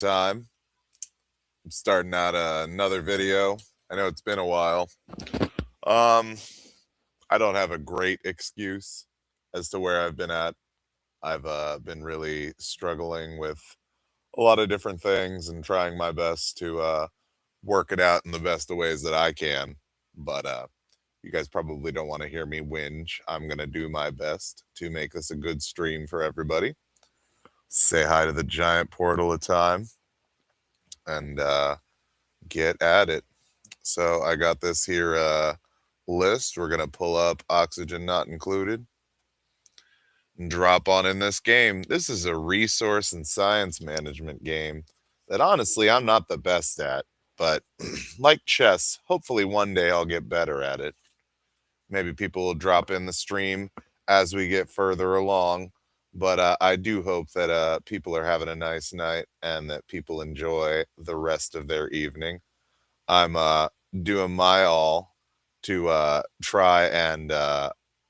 time. I'm starting out another video. I know it's been a while. Um, I don't have a great excuse as to where I've been at. I've been really struggling with a lot of different things and trying my best to work it out in the best of ways that I can. But you guys probably don't want to hear me whinge. I'm going to do my best to make this a good stream for everybody. Say hi to the giant portal of time and get at it. So I got this here list. We're going to pull up oxygen not included and drop on in this game. This is a resource and science management game that honestly I'm not the best at, but like chess, hopefully one day I'll get better at it. Maybe people will drop in the stream as we get further along, but I do hope that people are having a nice night and that people enjoy the rest of their evening. I'm doing my all to try and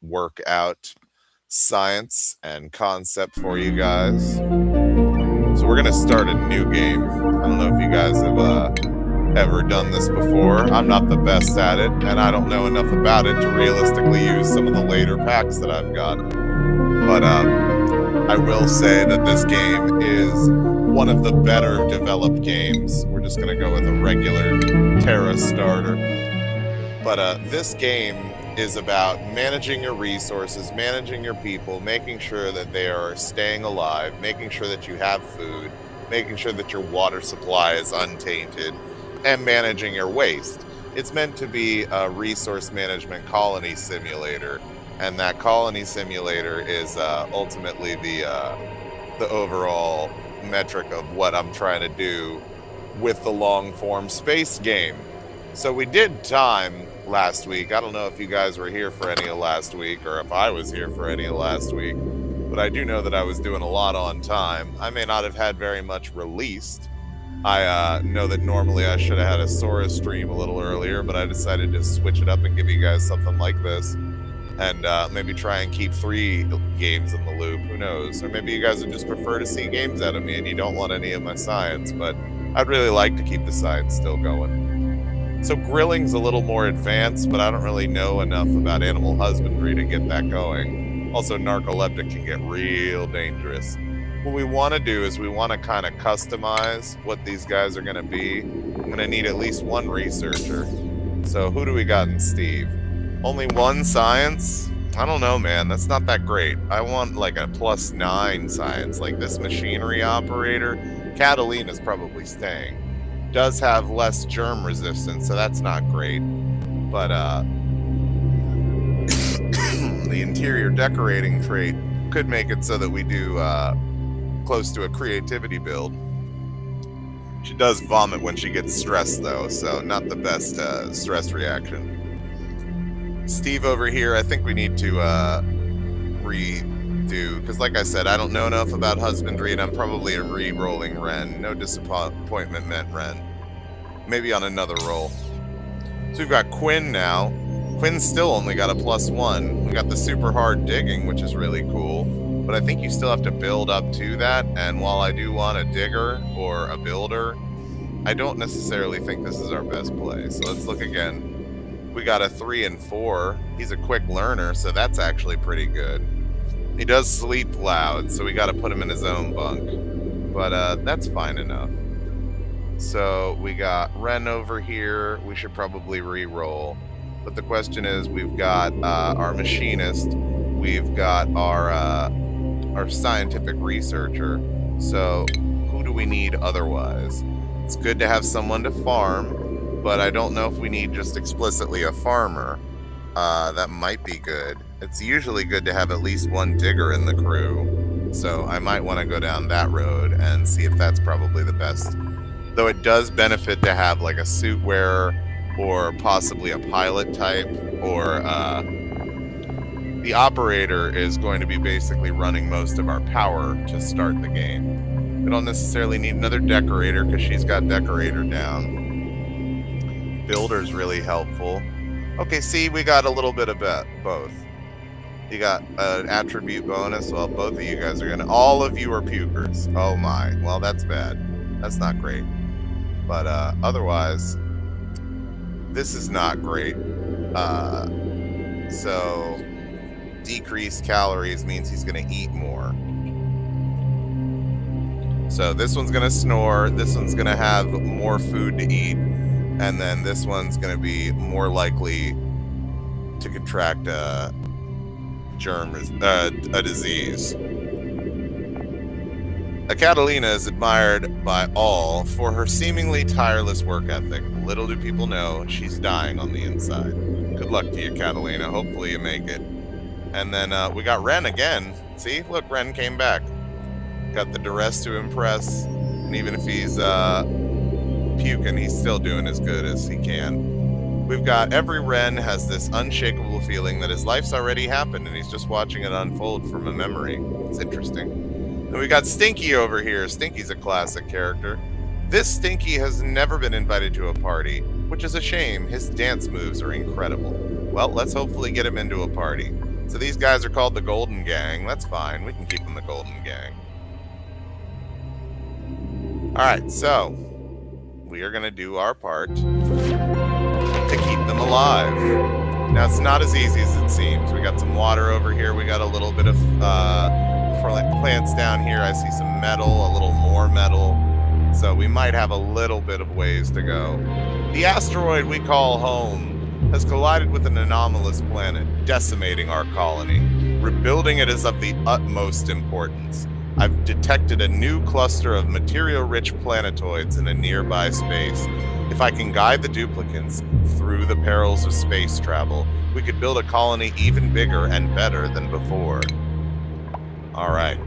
work out science and concept for you guys. So we're gonna start a new game. I don't know if you guys have ever done this before. I'm not the best at it, and I don't know enough about it to realistically use some of the later packs that I've got. But I will say that this game is one of the better developed games. We're just gonna go with a regular Terra starter. But this game is about managing your resources, managing your people, making sure that they are staying alive, making sure that you have food, making sure that your water supply is untainted, and managing your waste. It's meant to be a resource management colony simulator, and that colony simulator is ultimately the overall metric of what I'm trying to do with the long form space game. So we did time last week. I don't know if you guys were here for any of last week or if I was here for any of last week, but I do know that I was doing a lot on time. I may not have had very much released. I know that normally I should have had a Sora stream a little earlier, but I decided to switch it up and give you guys something like this and maybe try and keep 3 games in the loop. Who knows? Or maybe you guys would just prefer to see games out of me and you don't want any of my science, but I'd really like to keep the science still going. So grilling's a little more advanced, but I don't really know enough about animal husbandry to get that going. Also, narcoleptic can get real dangerous. What we want to do is we want to kind of customize what these guys are going to be. I'm going to need at least 1 researcher. So who do we got in Steve? Only 1 science? I don't know, man. That's not that great. I want like a +9 science, like this machinery operator. Catalina's probably staying. Does have less germ resistance, so that's not great. But the interior decorating trait could make it so that we do close to a creativity build. She does vomit when she gets stressed, though, so not the best stress reaction. Steve over here, I think we need to redo, because like I said, I don't know enough about husbandry, and I'm probably a re-rolling Ren. No disappointment meant Ren. Maybe on another roll. So we've got Quinn now. Quinn's still only got a +1. We got the super hard digging, which is really cool. But I think you still have to build up to that. And while I do want a digger or a builder, I don't necessarily think this is our best play. So let's look again. We got a 3 and 4. He's a quick learner, so that's actually pretty good. He does sleep loud, so we got to put him in his own bunk. But that's fine enough. So we got Ren over here. We should probably re-roll. But the question is, we've got our machinist. We've got our scientific researcher. So who do we need otherwise? It's good to have someone to farm, but I don't know if we need just explicitly a farmer. That might be good. It's usually good to have at least 1 digger in the crew. So I might want to go down that road and see if that's probably the best. Though it does benefit to have like a suit wearer or possibly a pilot type, or the operator is going to be basically running most of our power to start the game. We don't necessarily need another decorator because she's got decorator down. Builder's really helpful. Okay, see, we got a little bit of both. You got an attribute bonus. Well, both of you guys are gonna... All of you are pukers. Oh my. Well, that's bad. That's not great. But otherwise, this is not great. So decreased calories means he's going to eat more. So this one's going to snore. This one's going to have more food to eat. And then this one's going to be more likely to contract a disease. Catalina is admired by all for her seemingly tireless work ethic. Little do people know she's dying on the inside. Good luck to you, Catalina. Hopefully you make it. And then we got Ren again. See? Look, Ren came back. Got the duress to impress. And even if he's puking, he's still doing as good as he can. We've got every Ren has this unshakable feeling that his life's already happened and he's just watching it unfold from a memory. It's interesting. And we got Stinky over here. Stinky's a classic character. This Stinky has never been invited to a party, which is a shame. His dance moves are incredible. Well, let's hopefully get him into a party. So these guys are called the Golden Gang. That's fine. We can keep them the Golden Gang. Alright, so we are going to do our part to keep them alive. Now, it's not as easy as it seems. We got some water over here. We got a little bit of plants down here. I see some metal, a little more metal. So we might have a little bit of ways to go. The asteroid we call home has collided with an anomalous planet, decimating our colony. Rebuilding it is of the utmost importance. I've detected a new cluster of material-rich planetoids in a nearby space. If I can guide the duplicates through the perils of space travel, we could build a colony even bigger and better than before. All right.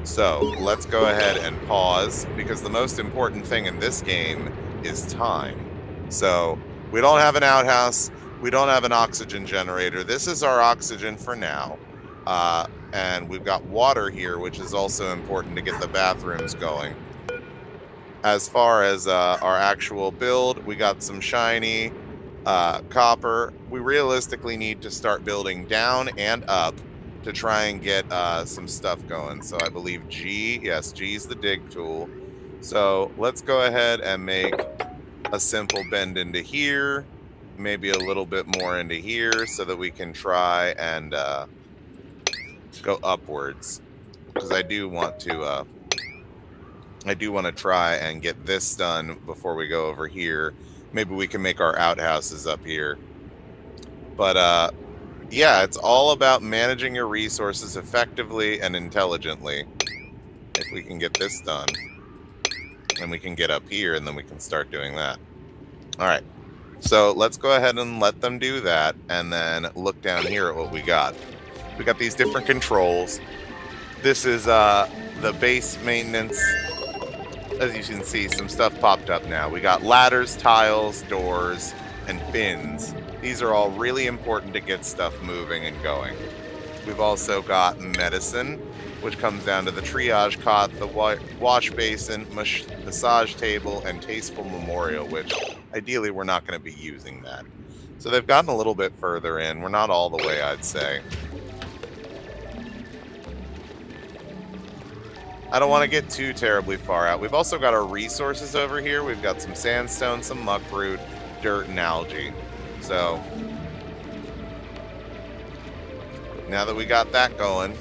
So let's go ahead and pause, because the most important thing in this game is time. So we don't have an outhouse. We don't have an oxygen generator. This is our oxygen for now. And we've got water here, which is also important to get the bathrooms going. As far as our actual build, we got some shiny copper. We realistically need to start building down and up to try and get some stuff going. So I believe G, yes, G is the dig tool. So let's go ahead and make a simple bend into here, maybe a little bit more into here, so that we can try and go upwards, because I do want to try and get this done before we go over here. Maybe we can make our outhouses up here. But yeah, it's all about managing your resources effectively and intelligently. If we can get this done, then we can get up here, and then we can start doing that. All right, so let's go ahead and let them do that, and then look down here at what we got. We got these different controls. This is the base maintenance. As you can see, some stuff popped up now. We got ladders, tiles, doors, and bins. These are all really important to get stuff moving and going. We've also got medicine, which comes down to the triage cot, the wash basin, massage table, and tasteful memorial, which ideally we're not going to be using that. So they've gotten a little bit further in. We're not all the way, I'd say. I don't want to get too terribly far out. We've also got our resources over here. We've got some sandstone, some muckroot, dirt, and algae. So now that we got that going,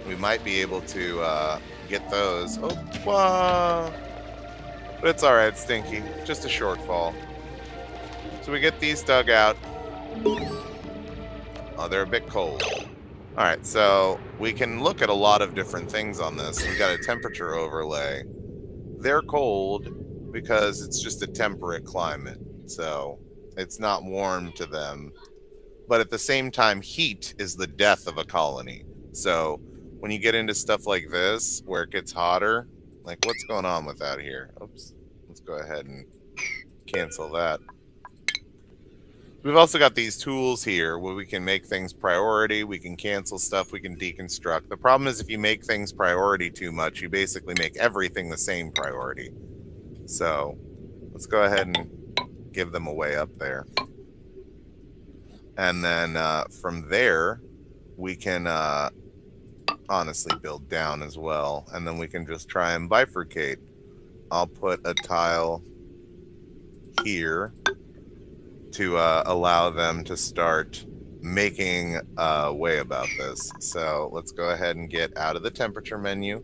we might be able to get those. Oh, whoa. But it's all right, Stinky. Just a shortfall. So we get these dug out. Oh, they're a bit cold. All right, so we can look at a lot of different things on this. We got a temperature overlay. They're cold because it's just a temperate climate, so it's not warm to them. But at the same time, heat is the death of a colony. So when you get into stuff like this, where it gets hotter, like what's going on with that here? Oops, let's go ahead and cancel that. We've also got these tools here where we can make things priority, we can cancel stuff, we can deconstruct. The problem is if you make things priority too much, you basically make everything the same priority. So let's go ahead and give them a way up there. And then from there, we can honestly build down as well. And then we can just try and bifurcate. I'll put a tile here to allow them to start making a way about this. So let's go ahead and get out of the temperature menu.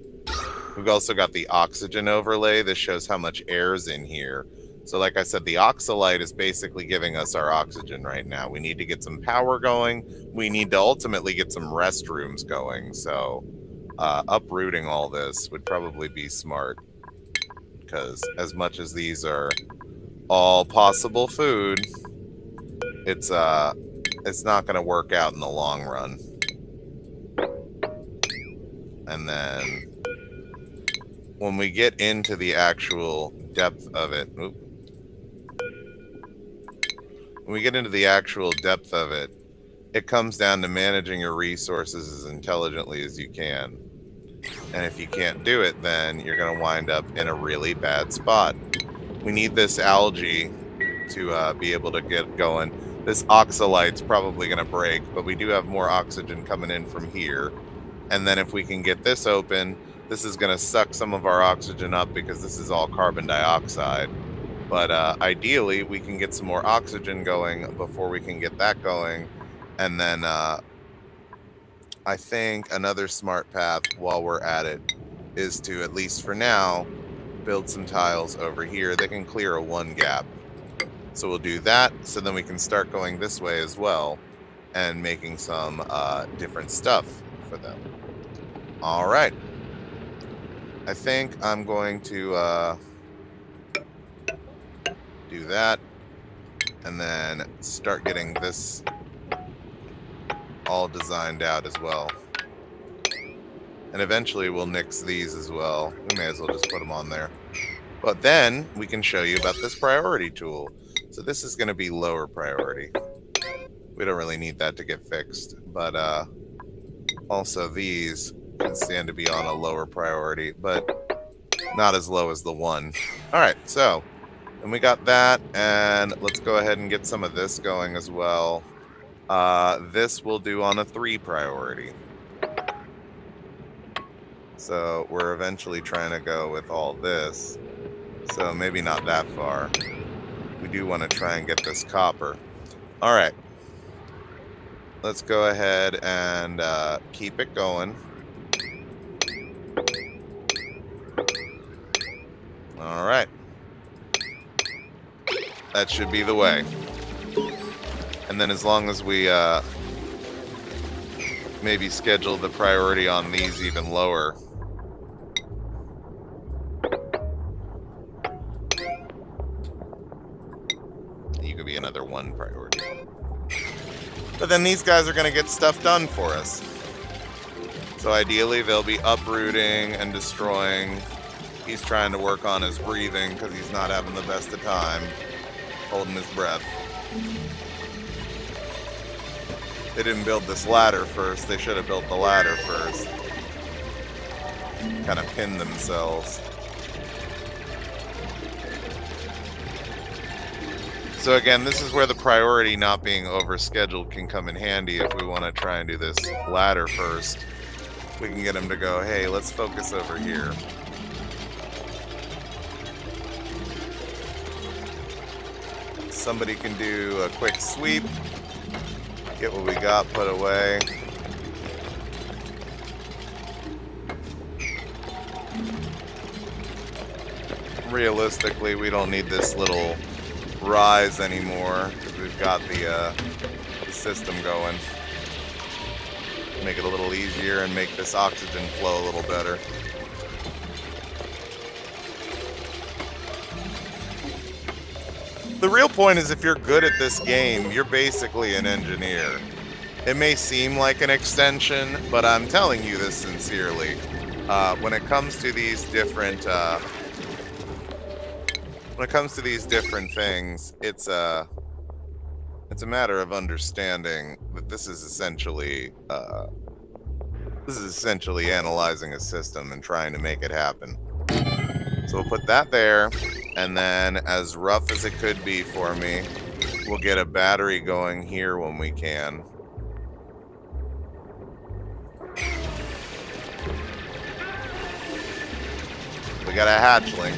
We've also got the oxygen overlay. This shows how much air is in here. So like I said, the oxalite is basically giving us our oxygen right now. We need to get some power going. We need to ultimately get some restrooms going. So uprooting all this would probably be smart, because as much as these are all possible food, it's not going to work out in the long run. And then when we get into the actual depth of it, when we get into the actual depth of it, it comes down to managing your resources as intelligently as you can. And if you can't do it, then you're going to wind up in a really bad spot. We need this algae to be able to get going. This oxalite's probably going to break, but we do have more oxygen coming in from here. And then if we can get this open, this is going to suck some of our oxygen up because this is all carbon dioxide. But ideally, we can get some more oxygen going before we can get that going. And then I think another smart path while we're at it is to, at least for now, build some tiles over here. They can clear a 1 gap. So we'll do that, so then we can start going this way as well and making some different stuff for them. All right. I think I'm going to do that and then start getting this all designed out as well. And eventually we'll nix these as well. We may as well just put them on there. But then we can show you about this priority tool. So this is going to be lower priority. We don't really need that to get fixed. But also these can stand to be on a lower priority, but not as low as the 1. All right, so and we got that. And let's go ahead and get some of this going as well. This will do on a 3 priority. So we're eventually trying to go with all this. So maybe not that far. We do want to try and get this copper. All right. Let's go ahead and keep it going. All right. That should be the way. And then as long as we maybe schedule the priority on these even lower. You could be another 1 priority. But then these guys are going to get stuff done for us. So ideally they'll be uprooting and destroying. He's trying to work on his breathing because he's not having the best of time holding his breath. They didn't build this ladder first. They should have built the ladder first. Kind of pinned themselves. So again, this is where the priority not being overscheduled can come in handy. If we want to try and do this ladder first, we can get them to go, hey, let's focus over here. Somebody can do a quick sweep, get what we got put away. Realistically, we don't need this little rise anymore because we've got the system going. Make it a little easier and make this oxygen flow a little better. The real point is, if you're good at this game, you're basically an engineer. It may seem like an extension, but I'm telling you this sincerely. When it comes to these different things, it's a matter of understanding that this is essentially analyzing a system and trying to make it happen. So we'll put that there, and then, as rough as it could be for me, we'll get a battery going here when we can. We got a hatchling.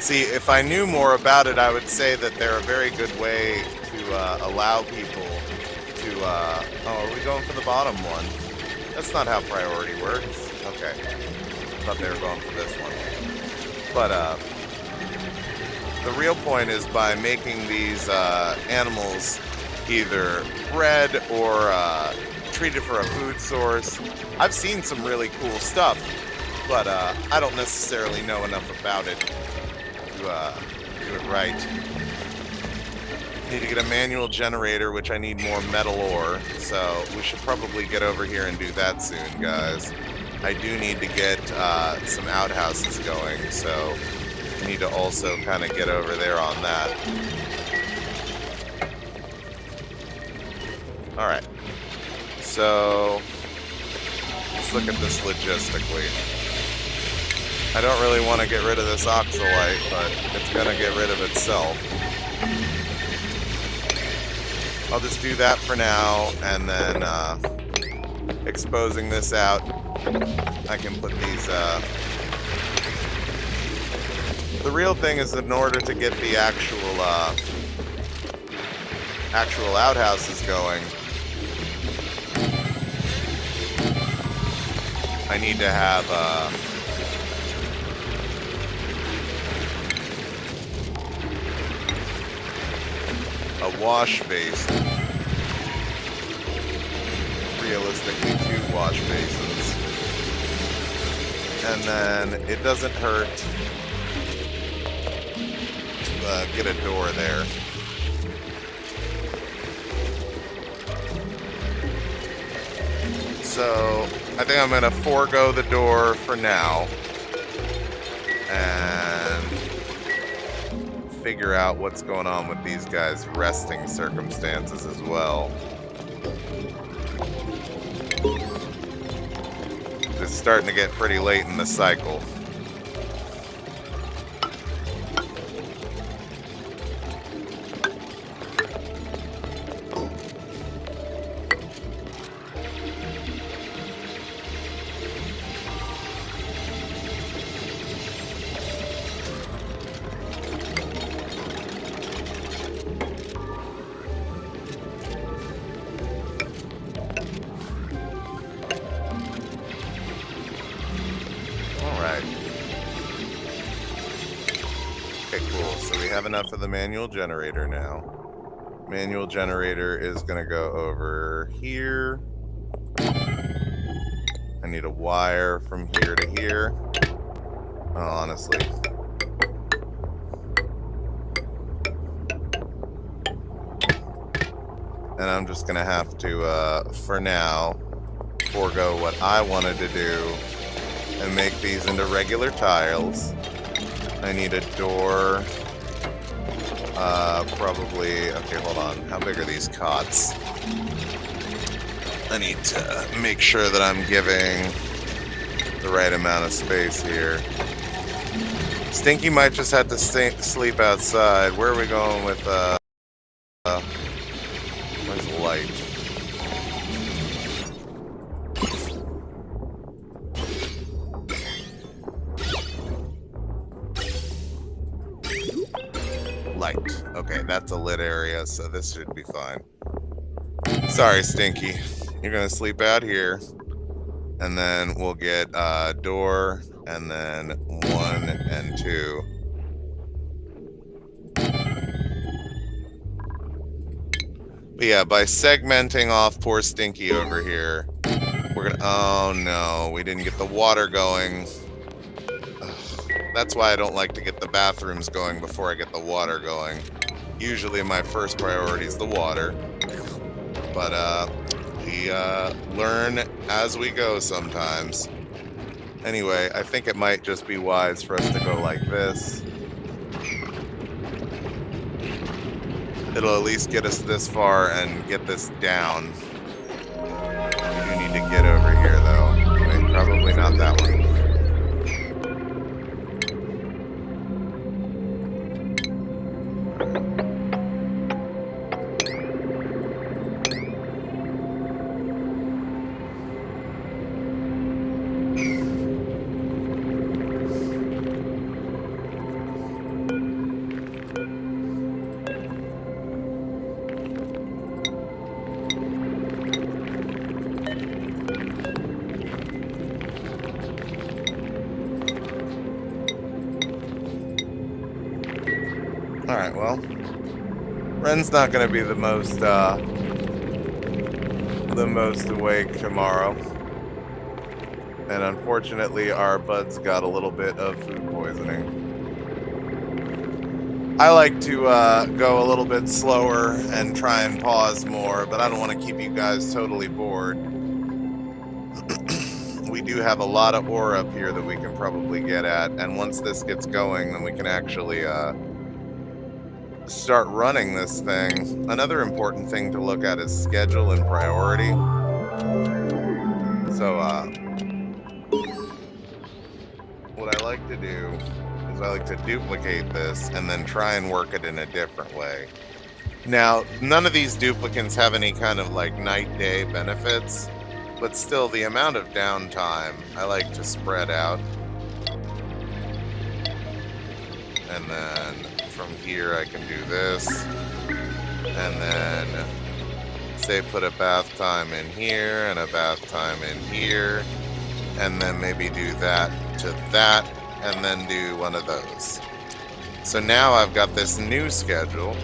See, if I knew more about it, I would say that they're a very good way to allow people to... oh, are we going for the bottom one? That's not how priority works. Okay. I thought they were going for this one. But the real point is by making these animals either bred or treated for a food source. I've seen some really cool stuff, but I don't necessarily know enough about it to do it right. Need to get a manual generator, which I need more metal ore, so we should probably get over here and do that soon, guys. I do need to get some outhouses going, so I need to also kind of get over there on that. Alright, so let's look at this logistically. I don't really want to get rid of this oxalite, but it's going to get rid of itself. I'll just do that for now, and then exposing this out, I can put these... The real thing is that in order to get the actual outhouses going, I need to have a wash basin. Realistically, 2 wash basins. And then it doesn't hurt to get a door there. So I think I'm going to forego the door for now and figure out what's going on with these guys' resting circumstances as well. It's starting to get pretty late in the cycle. Enough of the manual generator now. Manual generator is going to go over here. I need a wire from here to here. Oh, honestly. And I'm just going to have to, for now, forego what I wanted to do and make these into regular tiles. I need a door. Probably, okay, hold on. How big are these cots? I need to make sure that I'm giving the right amount of space here. Stinky might just have to sleep outside. Where are we going with, where's the light? Light. Okay, that's a lit area, so this should be fine. Sorry, Stinky. You're gonna sleep out here. And then we'll get a door, and then 1 and 2. But yeah, by segmenting off poor Stinky over here, we're gonna... Oh no, we didn't get the water going. That's why I don't like to get the bathrooms going before I get the water going. Usually my first priority is the water. But we learn as we go sometimes. Anyway, I think it might just be wise for us to go like this. It'll at least get us this far and get this down. We do need to get over here though. Wait, probably not that one. Alright, well, Ren's not going to be the most awake tomorrow. And unfortunately, our buds got a little bit of food poisoning. I like to go a little bit slower and try and pause more, but I don't want to keep you guys totally bored. We do have a lot of ore up here that we can probably get at, and once this gets going, then we can actually start running this thing. Another important thing to look at is schedule and priority. So what I like to do is I like to duplicate this and then try and work it in a different way. Now, none of these duplicants have any kind of like night-day benefits, but still the amount of downtime I like to spread out. And then from here I can do this, and then say put a bath time in here and a bath time in here, and then maybe do that to that, and then do one of those. So now I've got this new schedule,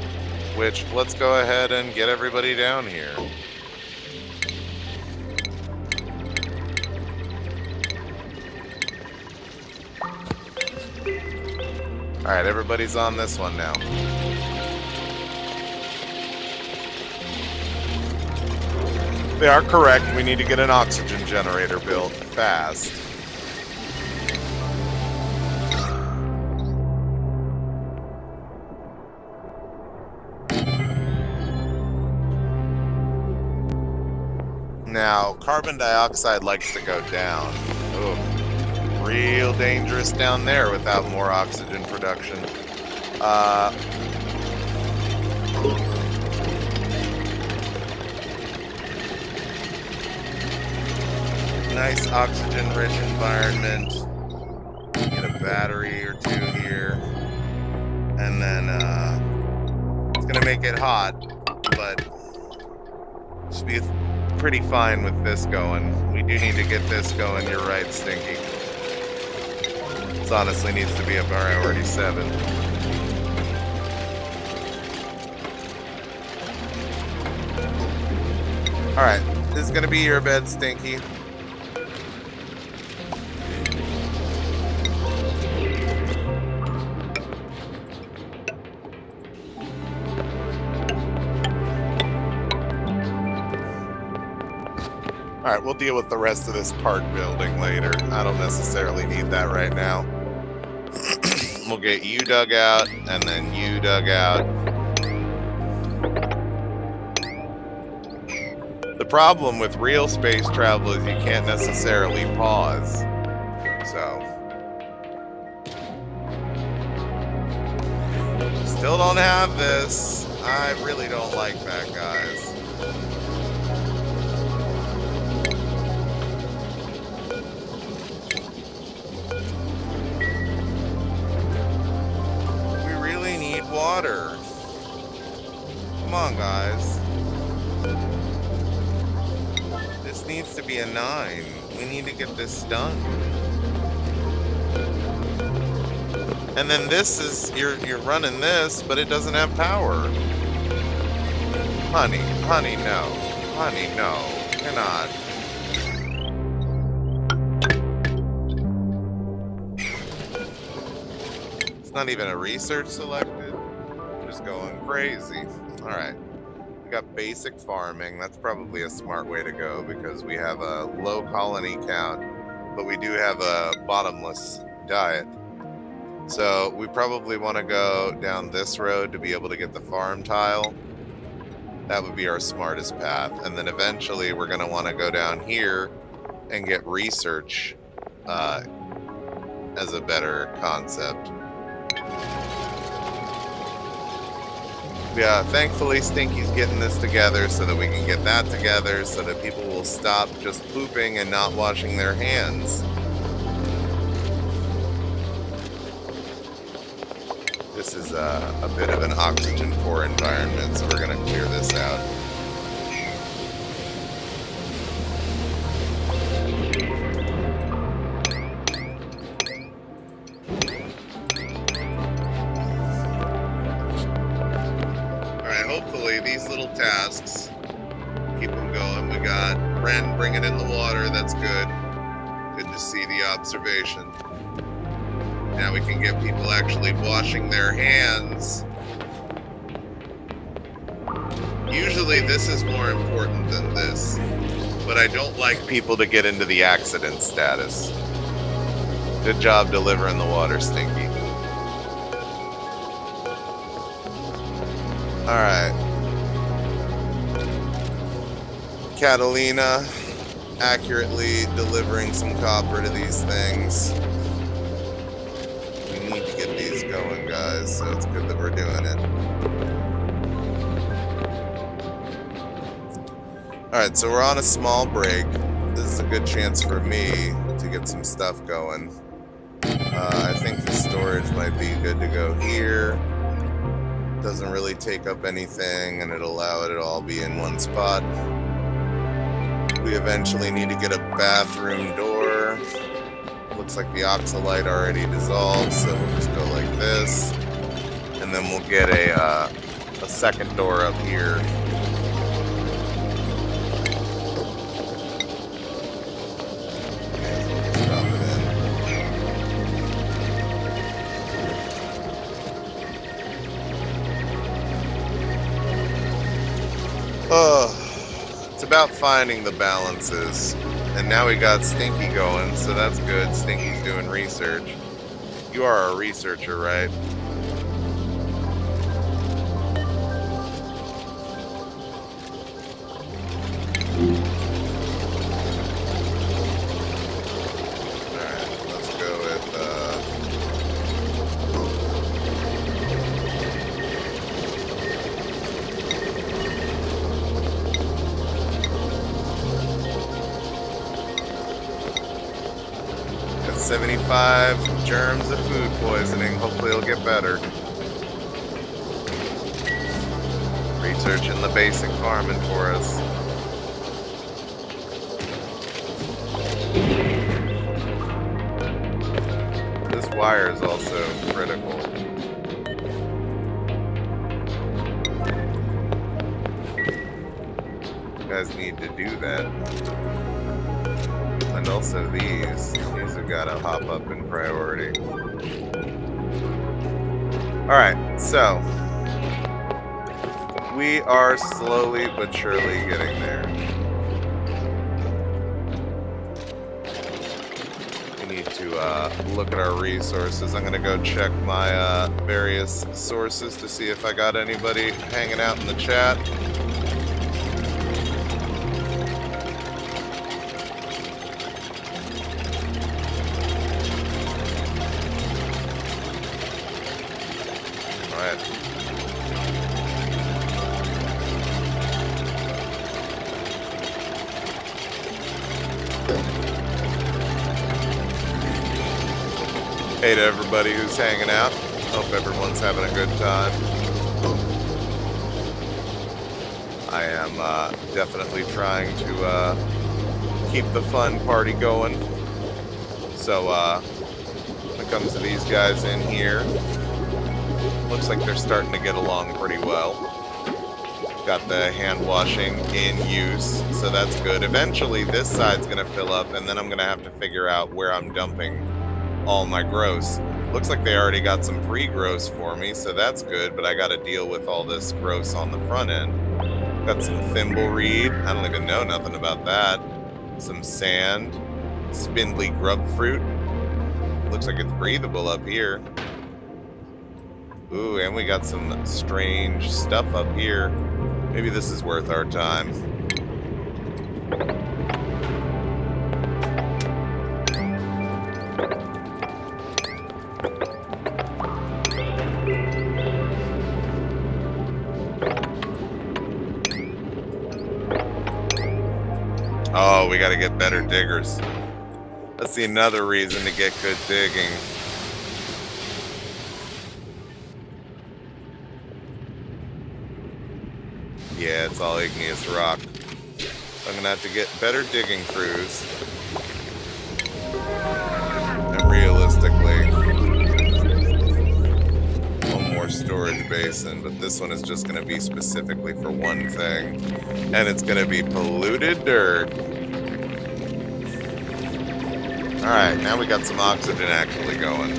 which let's go ahead and get everybody down here. All right, everybody's on this one now. They are correct. We need to get an oxygen generator built fast. Now, carbon dioxide likes to go down. Ooh, real dangerous down there without more oxygen production. Nice oxygen-rich environment. Get a battery or two here. And then it's gonna make it hot, but should be pretty fine with this going. We do need to get this going, you're right, Stinky. This honestly needs to be a priority 7. Alright, this is gonna be your bed, Stinky. Alright, we'll deal with the rest of this park building later. I don't necessarily need that right now. We'll get you dug out, and then you dug out. The problem with real space travel is you can't necessarily pause. So. Still don't have this. I really don't like that, guys. Water. Come on, guys. This needs to be a 9. We need to get this done. And then this is you're running this, but it doesn't have power. Honey, no. Honey, no. Cannot. It's not even a research selected. Just going crazy. All right, we got basic farming. That's probably a smart way to go because we have a low colony count, but we do have a bottomless diet. So we probably want to go down this road to be able to get the farm tile. That would be our smartest path. And then eventually we're going to want to go down here and get research as a better concept. Yeah, thankfully Stinky's getting this together so that we can get that together so that people will stop just pooping and not washing their hands. This is a bit of an oxygen poor environment, so we're going to clear this out. observation. Now we can get people actually washing their hands. Usually this is more important than this, but I don't like people to get into the accident status. Good job delivering the water, Stinky. Alright. Catalina accurately delivering some copper to these things. We need to get these going, guys, so it's good that we're doing it. Alright, so we're on a small break. This is a good chance for me to get some stuff going. I think the storage might be good to go here. Doesn't really take up anything, and it'll allow it to all be in one spot. We eventually need to get a bathroom door. Looks like the oxalite already dissolved, so we'll just go like this. And then we'll get a second door up here. It's about finding the balances. And now we got Stinky going, so that's good. Stinky's doing research. You are a researcher, right? Alright, let's go with 75 germs of food poisoning. Hopefully it'll get better. Researching the basic farming for us. This wire is also critical. You guys need to do that. And also these have got to hop up in priority. Alright, so we are slowly but surely getting there. We need to look at our resources. I'm going to go check my various sources to see if I got anybody hanging out in the chat. Hey to everybody who's hanging out. Hope everyone's having a good time. I am definitely trying to keep the fun party going. So when it comes to these guys in here, looks like they're starting to get along pretty well. Got the hand washing in use, so that's good. Eventually this side's gonna fill up, and then I'm gonna have to figure out where I'm dumping all my gross. Looks like they already got some pre-gross for me, so that's good, but I gotta deal with all this gross on the front end. Got some thimble reed. I don't even know nothing about that. Some sand. Spindly grub fruit. Looks like it's breathable up here. Ooh, and we got some strange stuff up here. Maybe this is worth our time. Oh, we gotta get better diggers. That's another reason to get good digging. Yeah, it's all igneous rock. I'm gonna have to get better digging crews. And realistically, one more storage basin, but this one is just gonna be specifically for one thing. And it's gonna be polluted dirt. Alright, now we got some oxygen actually going.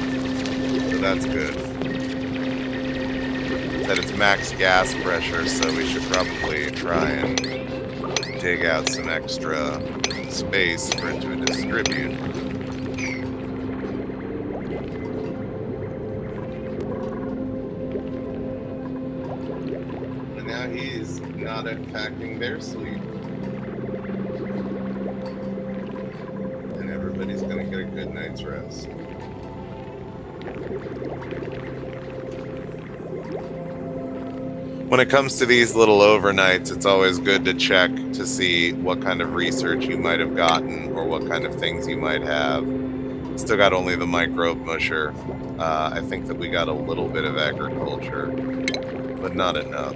So that's good. Said it's max gas pressure, so we should probably try and dig out some extra space for it to distribute. And now he's not impacting their sleep. And everybody's gonna get a good night's rest. When it comes to these little overnights, it's always good to check to see what kind of research you might have gotten or what kind of things you might have. Still got only the microbe musher. I think that we got a little bit of agriculture, but not enough.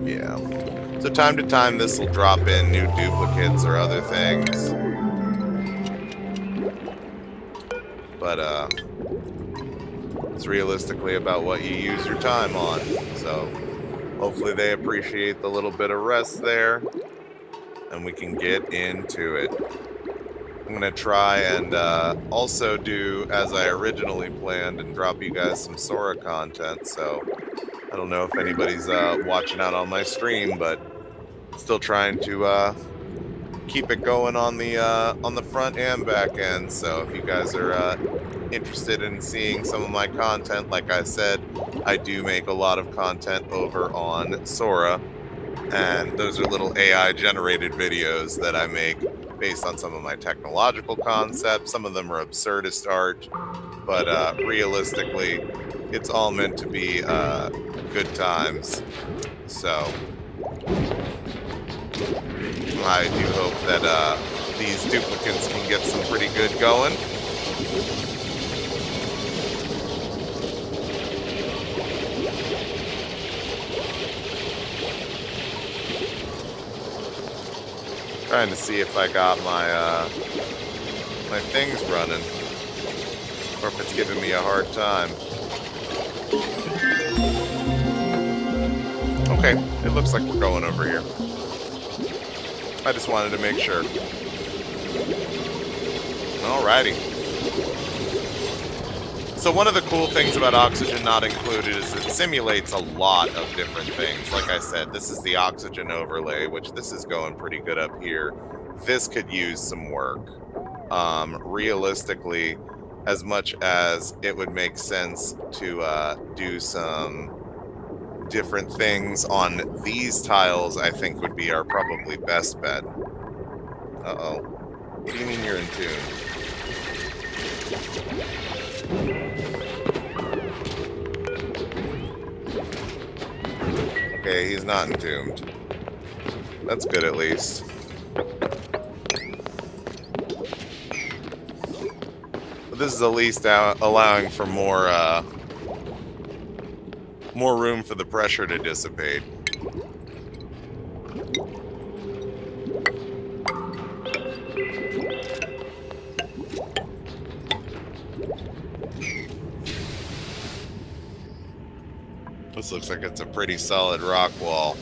Yeah. So time to time, this will drop in new duplicates or other things. But, it's realistically about what you use your time on. So hopefully they appreciate the little bit of rest there and we can get into it. I'm going to try and also do as I originally planned and drop you guys some Sora content. So I don't know if anybody's watching out on my stream, but still trying to keep it going on the front and back end. So if you guys are interested in seeing some of my content, like I said, I do make a lot of content over on Sora, and those are little AI generated videos that I make based on some of my technological concepts. Some of them are absurdist art, but realistically it's all meant to be good times. So I do hope that these duplicates can get some pretty good going. Trying to see if I got my my things running, or if it's giving me a hard time. Okay, it looks like we're going over here. I just wanted to make sure. Alrighty. So one of the cool things about Oxygen Not Included is it simulates a lot of different things. Like I said, this is the oxygen overlay, which this is going pretty good up here. This could use some work. Realistically, as much as it would make sense to do some different things on these tiles, I think would be our probably best bet. Uh-oh. What do you mean you're in tune? Okay, he's not entombed. That's good at least. But this is at least allowing for more room for the pressure to dissipate. This looks like it's a pretty solid rock wall.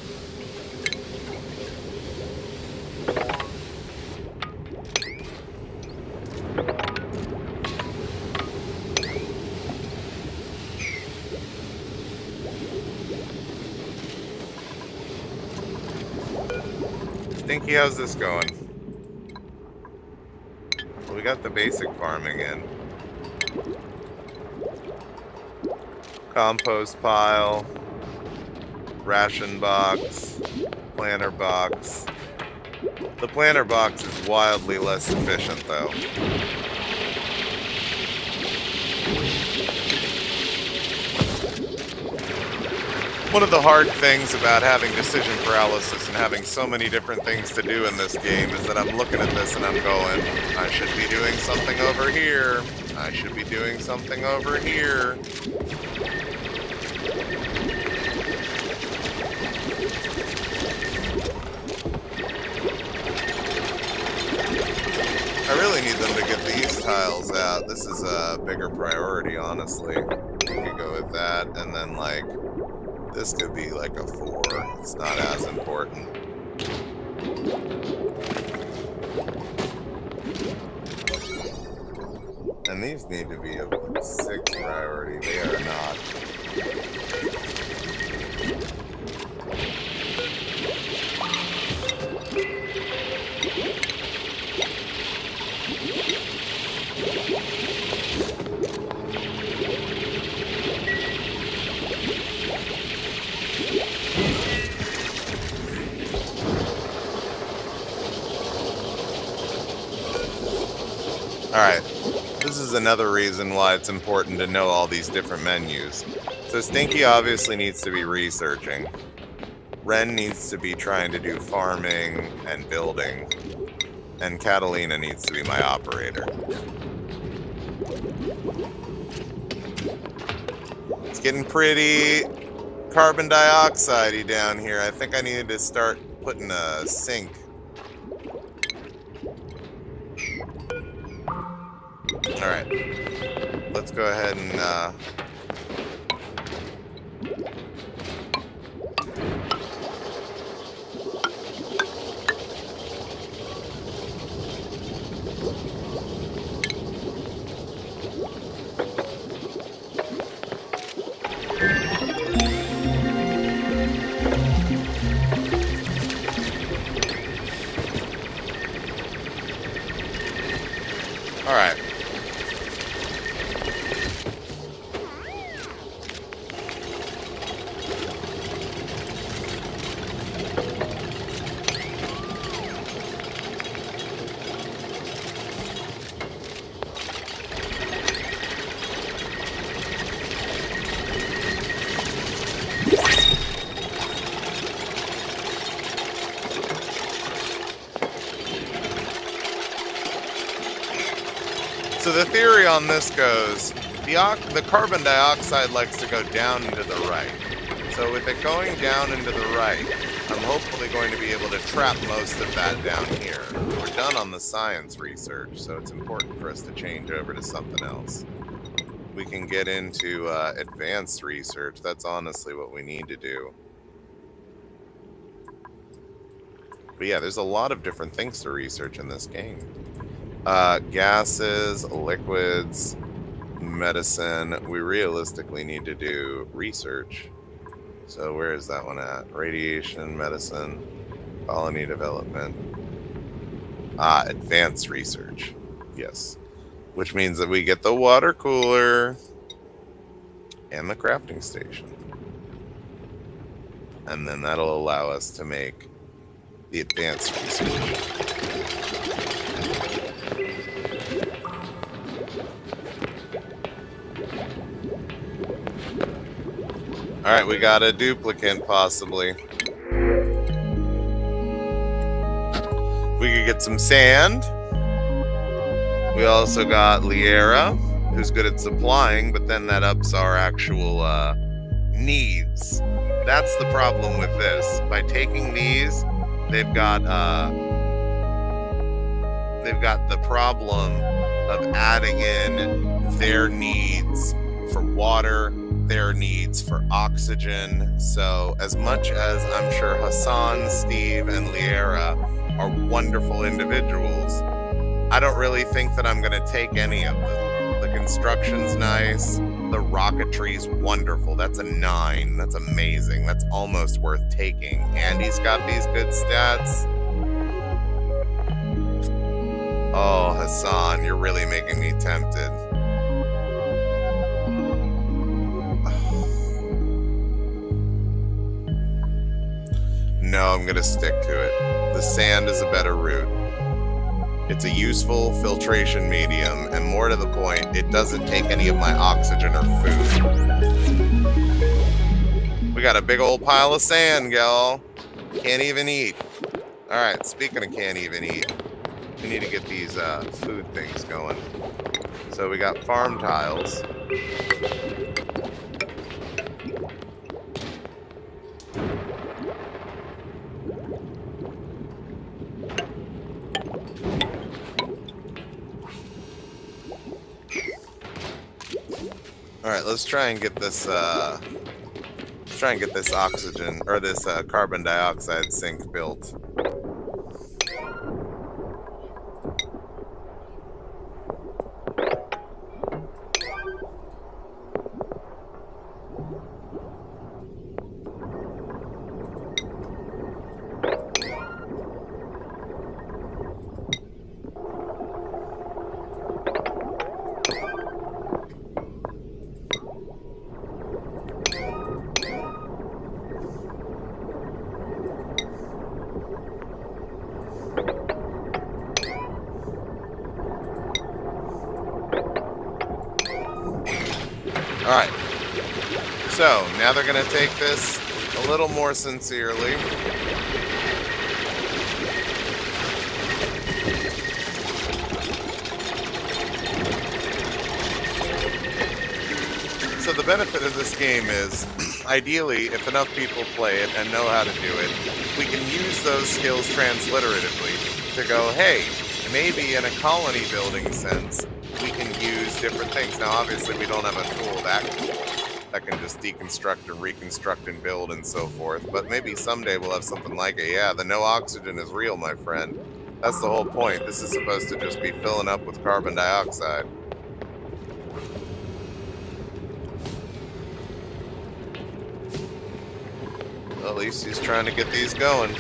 Stinky, how's this going? Well, we got the basic farming in. Compost pile, ration box, planter box. The planter box is wildly less efficient though. One of the hard things about having decision paralysis and having so many different things to do in this game is that I'm looking at this and I'm going, I should be doing something over here. I should be doing something over here. I really need them to get these tiles out. This is a bigger priority, honestly. We could go with that, and then, like, this could be like a 4. It's not as important. these need to be a 6 priority. They are not. Alright, this is another reason why it's important to know all these different menus. So Stinky obviously needs to be researching. Ren needs to be trying to do farming and building. And Catalina needs to be my operator. It's getting pretty carbon dioxide-y down here. I think I needed to start putting a sink. Alright, let's go ahead and alright. So the theory on this goes, the carbon dioxide likes to go down and to the right. So with it going down and to the right, I'm hopefully going to be able to trap most of that down here. We're done on the science research, so it's important for us to change over to something else. We can get into advanced research. That's honestly what we need to do. But yeah, there's a lot of different things to research in this game. Gases, liquids, medicine. We realistically need to do research. So where is that one at? Radiation, medicine, colony development. Advanced research. Yes. Which means that we get the water cooler and the crafting station. And then that'll allow us to make the advanced research. Alright, we got a duplicate, possibly. We could get some sand. We also got Liera, who's good at supplying, but then that ups our actual needs. That's the problem with this. By taking these, they've got the problem of adding in their needs for water, their needs for oxygen. So as much as I'm sure Hassan, Steve, and Liera are wonderful individuals, I don't really think that I'm going to take any of them. The construction's nice. The rocketry's wonderful. That's a 9. That's amazing. That's almost worth taking. And he's got these good stats. Oh, Hassan, you're really making me tempted. No, I'm going to stick to it. The sand is a better route. It's a useful filtration medium, and more to the point, it doesn't take any of my oxygen or food. We got a big old pile of sand, y'all. Can't even eat. Alright, speaking of can't even eat, we need to get these food things going. So we got farm tiles. All right, let's try and get this oxygen or this carbon dioxide sink built. Alright, so now they're going to take this a little more sincerely. So the benefit of this game is, ideally, if enough people play it and know how to do it, we can use those skills transliteratively to go, hey, maybe in a colony building sense, we can use different things. Now, obviously, we don't have a tool that can just deconstruct and reconstruct and build and so forth, but maybe someday we'll have something like it. Yeah, the no oxygen is real, my friend. That's the whole point. This is supposed to just be filling up with carbon dioxide. Well, at least he's trying to get these going.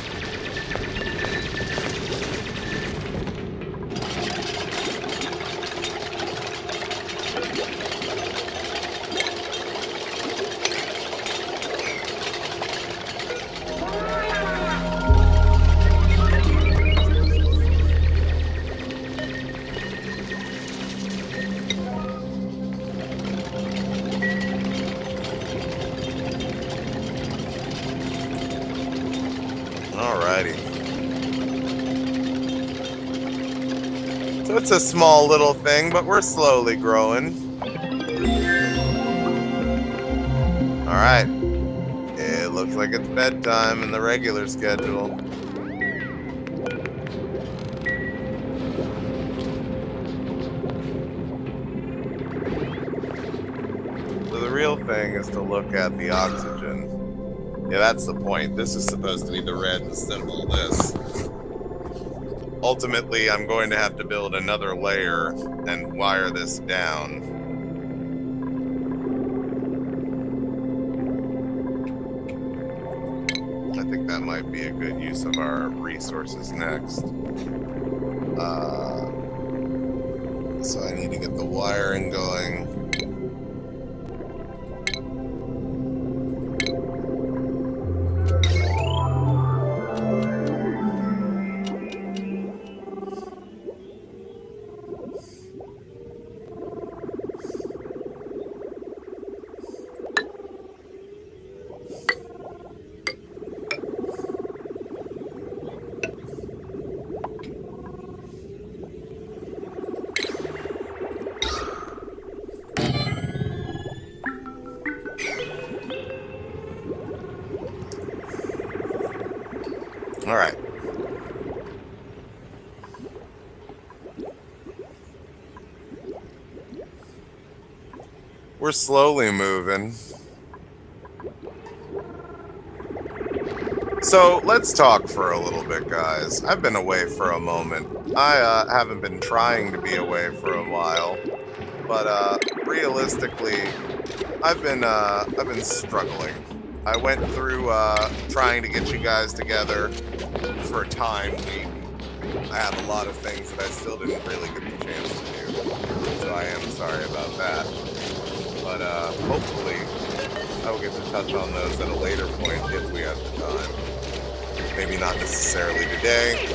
Alrighty. So it's a small little thing, but we're slowly growing. Alright. It looks like it's bedtime in the regular schedule. So the real thing is to look at the oxygen. Yeah, that's the point. This is supposed to be the red symbol, this. Ultimately, I'm going to have to build another layer and wire this down. I think that might be a good use of our resources next. So I need to get the wiring going. All right. We're slowly moving. So let's talk for a little bit, guys. I've been away for a moment. I haven't been trying to be away for a while, but realistically, I've been struggling. I went through trying to get you guys together for Time Week. I have a lot of things that I still didn't really get the chance to do, so I am sorry about that. But hopefully, I will get to touch on those at a later point if we have the time. Maybe not necessarily today,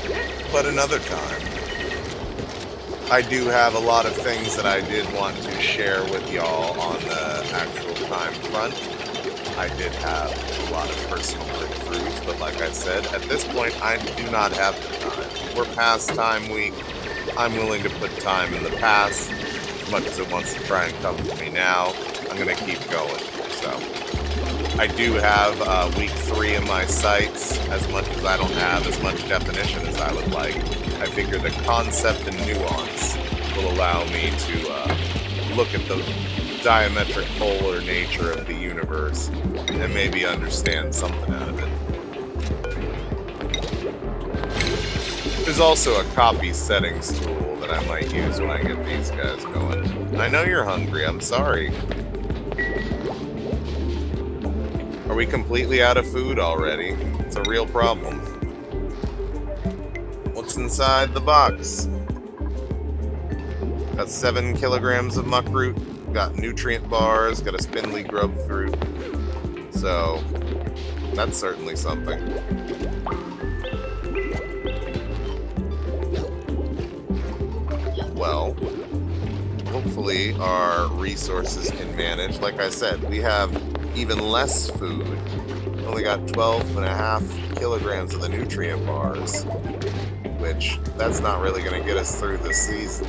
but another time. I do have a lot of things that I did want to share with y'all on the actual time front. I did have a lot of personal breakthroughs, but like I said, at this point, I do not have the time. We're past Time Week. I'm willing to put time in the past. As much as it wants to try and come to me now, I'm going to keep going. So I do have week 3 in my sights. As much as I don't have as much definition as I would like, I figure the concept and nuance will allow me to look at the diametric polar nature of the universe and maybe understand something out of it. There's also a copy settings tool that I might use when I get these guys going. I know you're hungry, I'm sorry. Are we completely out of food already? It's a real problem. What's inside the box? Got 7 kilograms of muck root, got nutrient bars, got a spindly grub fruit. So, that's certainly something. Well, we'll hopefully our resources can manage. Like I said, we have even less food. Only got 12.5 kilograms of the nutrient bars, which that's not really going to get us through the season.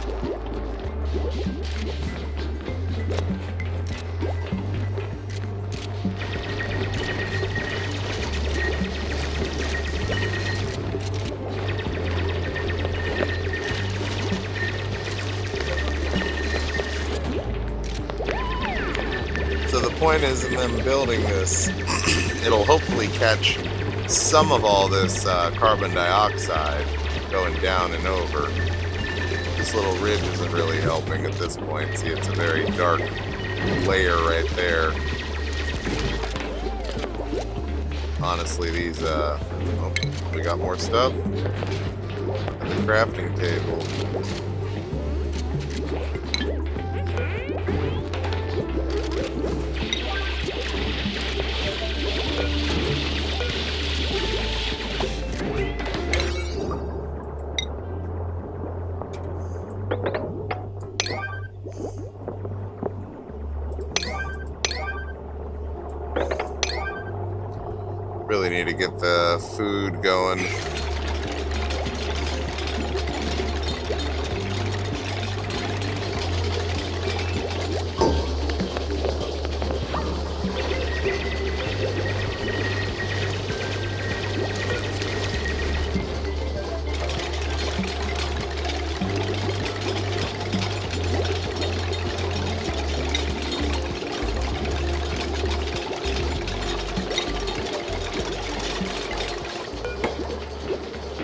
So the point is, in them building this, it'll hopefully catch some of all this carbon dioxide going down and over. This little ridge isn't really helping at this point. See, it's a very dark layer right there. Honestly, these, oh, we got more stuff at the crafting table. Really need to get the food going.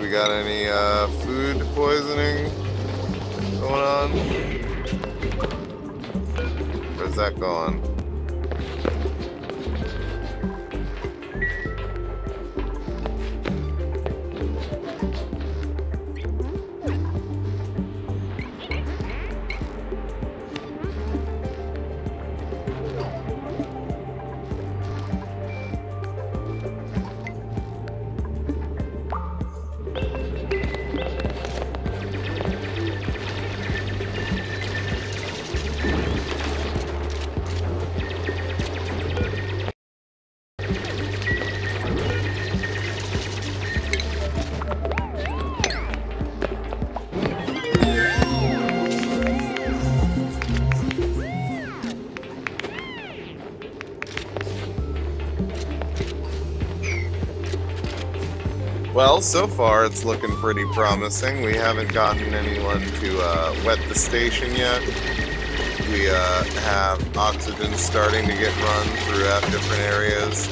We got any food poisoning going on? Where's that going? Well, so far it's looking pretty promising. We haven't gotten anyone to wet the station yet. We have oxygen starting to get run throughout different areas.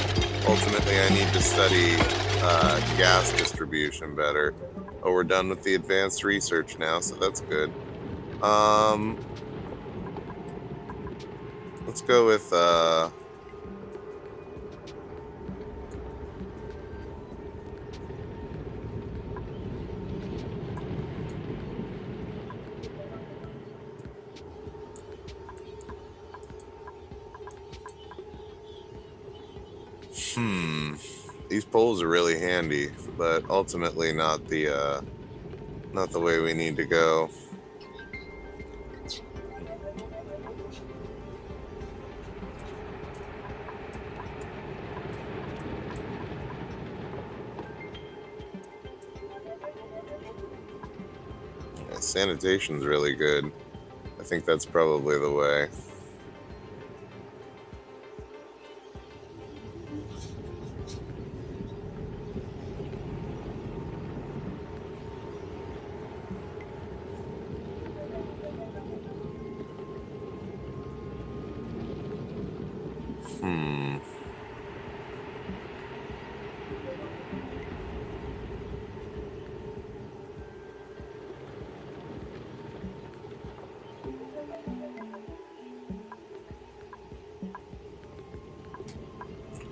Ultimately, I need to study gas distribution better. Oh, we're done with the advanced research now, so that's good. Let's go with these poles are really handy, but ultimately not the way we need to go. Yeah, sanitation's really good. I think that's probably the way.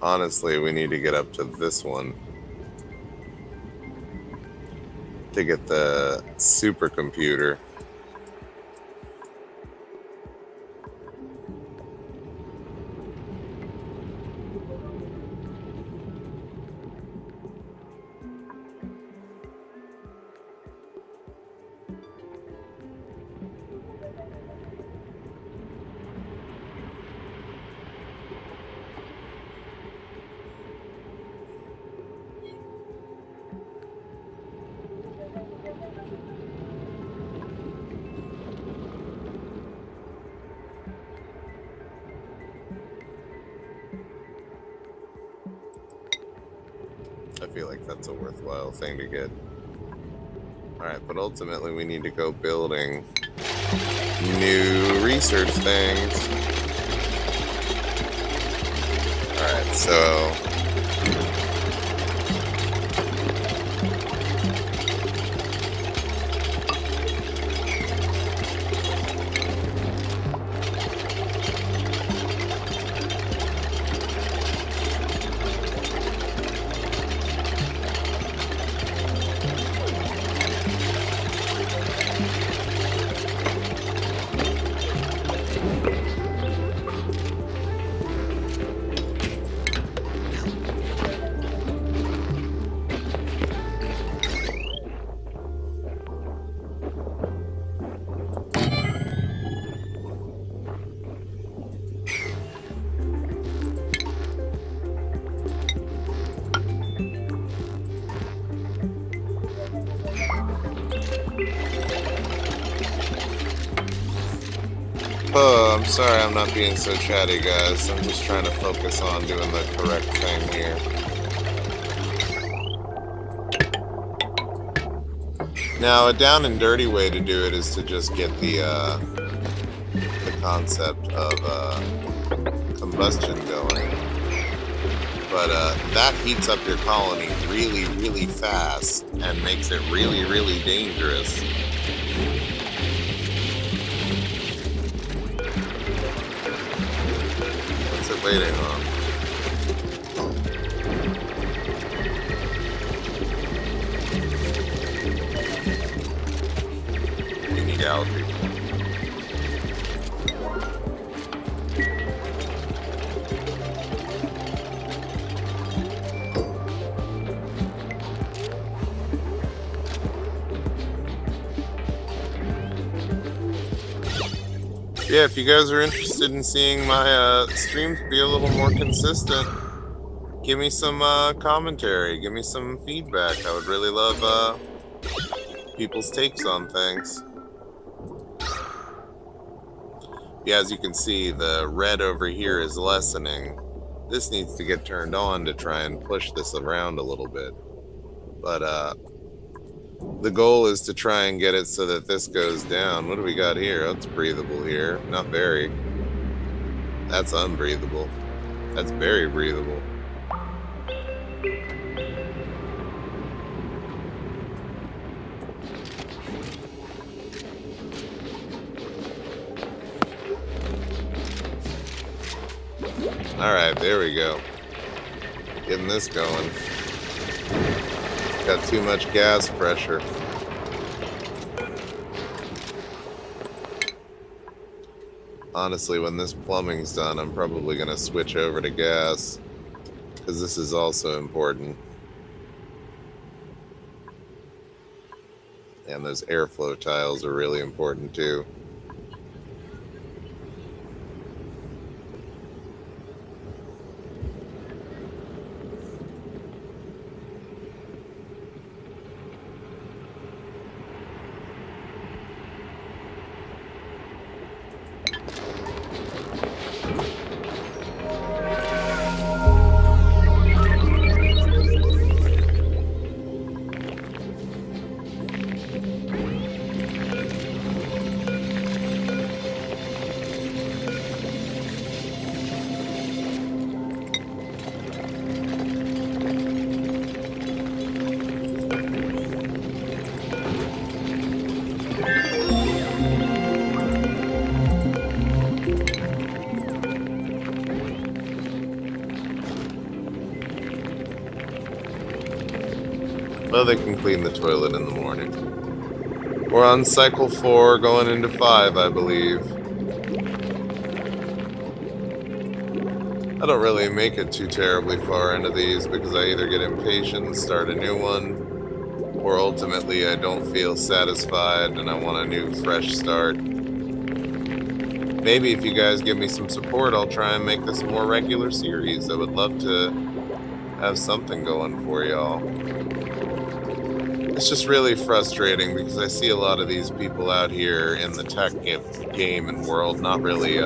Honestly, we need to get up to this one to get the supercomputer. if that's a worthwhile thing to get. Alright, but ultimately we need to go building new research things. Alright, so I'm sorry I'm not being so chatty, guys. I'm just trying to focus on doing the correct thing here. Now, a down and dirty way to do it is to just get the concept of combustion going. But that heats up your colony really, really fast and makes it really, really dangerous. What's it waiting on? We need algae. Yeah, if you guys are interested in seeing my streams be a little more consistent, give me some commentary, give me some feedback. I would really love people's takes on things. Yeah, as you can see, the red over here is lessening. This needs to get turned on to try and push this around a little bit. But the goal is to try and get it so that this goes down. What do we got here? That's breathable here. Not very. That's unbreathable. That's very breathable. Alright, there we go. Getting this going. Got too much gas pressure. Honestly, when this plumbing's done, I'm probably going to switch over to gas, because this is also important. And those airflow tiles are really important too. Well, they can clean the toilet in the morning. We're on cycle 4, going into 5, I believe. I don't really make it too terribly far into these because I either get impatient and start a new one, or ultimately I don't feel satisfied and I want a new fresh start. Maybe if you guys give me some support, I'll try and make this a more regular series. I would love to have something going for y'all. It's just really frustrating because I see a lot of these people out here in the tech game and world not really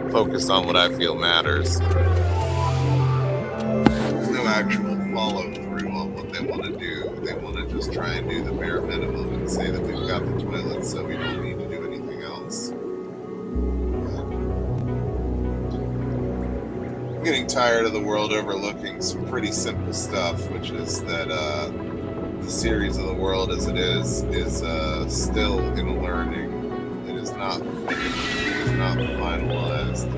focused on what I feel matters. There's no actual follow through on what the bare minimum and say that we've got the toilets, so we don't need to do anything else. I'm getting tired of the world overlooking some pretty simple stuff, which is that the series of the world as it is still in a learning. It is not finished. It is not finalized.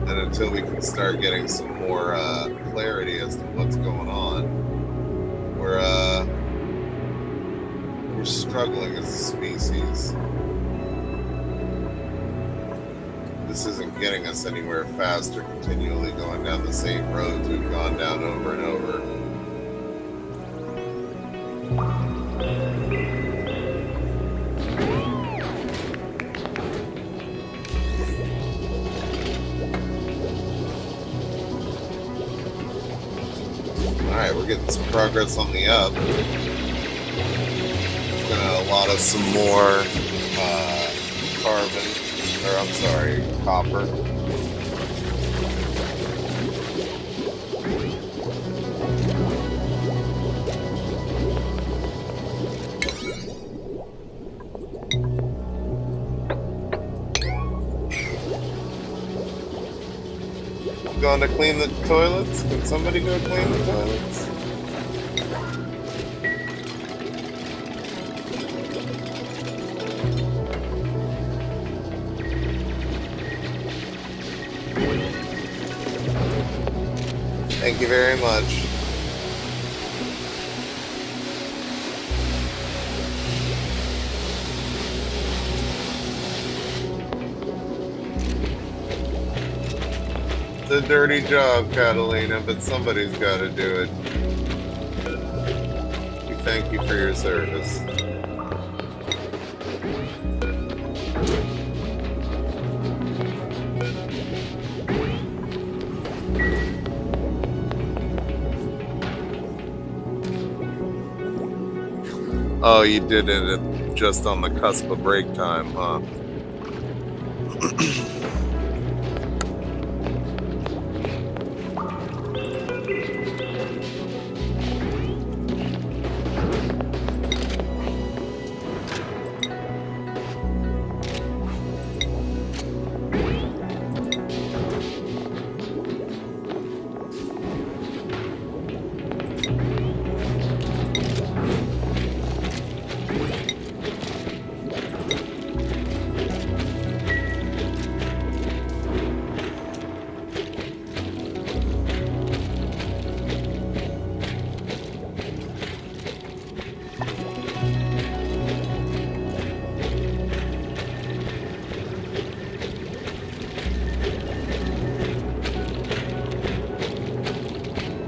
And until we can start getting some more clarity as to what's going on, we're struggling as a species. This isn't getting us anywhere faster, continually going down the same roads we've gone down over and over. Alright, we're getting some progress on the up. It's gonna allot us some more copper. Going to clean the toilets? Can somebody go clean the toilets? Thank you very much. It's a dirty job, Catalina, but somebody's got to do it. We thank you for your service. Oh, you did it just on the cusp of break time, huh?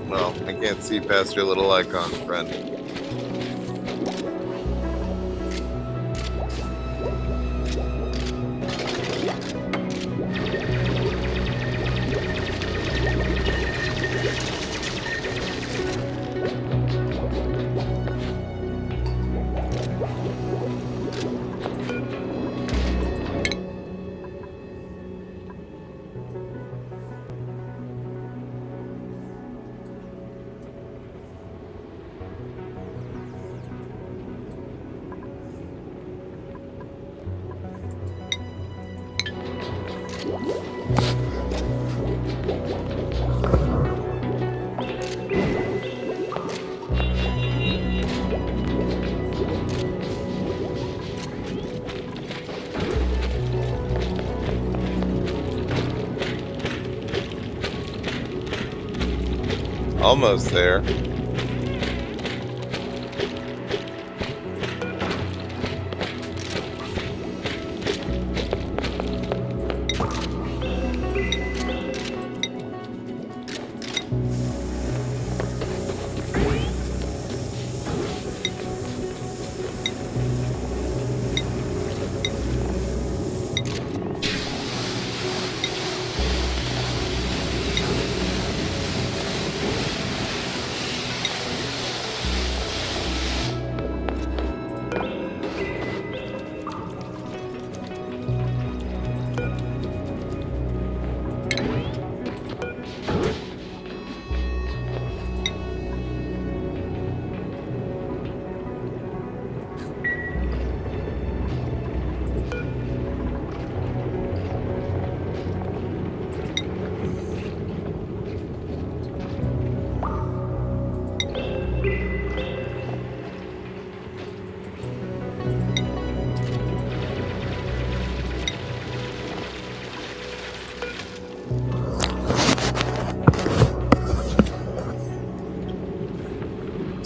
Well, I can't see past your little icon, friend. Almost there.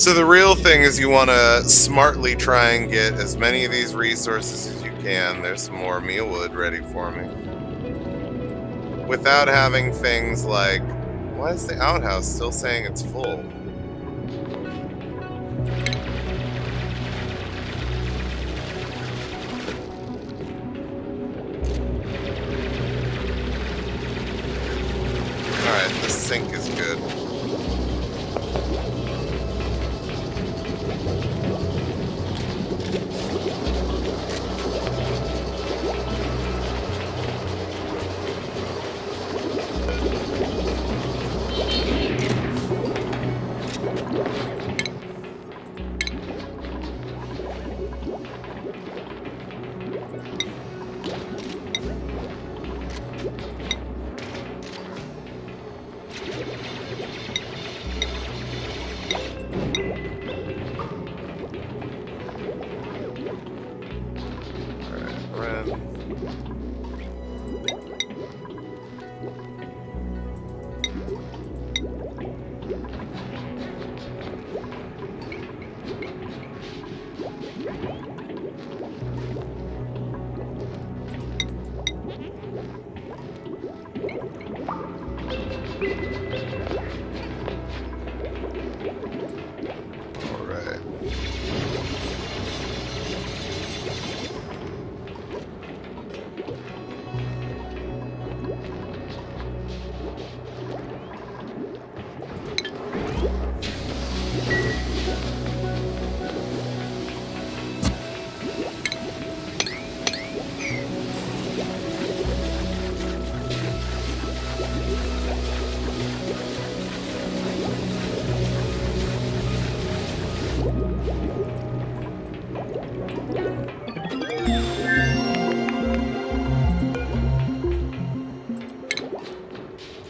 So the real thing is you want to smartly try and get as many of these resources as you can. There's some more mealwood ready for me. Without having things like, why is the outhouse still saying it's full? Alright, the sink is good.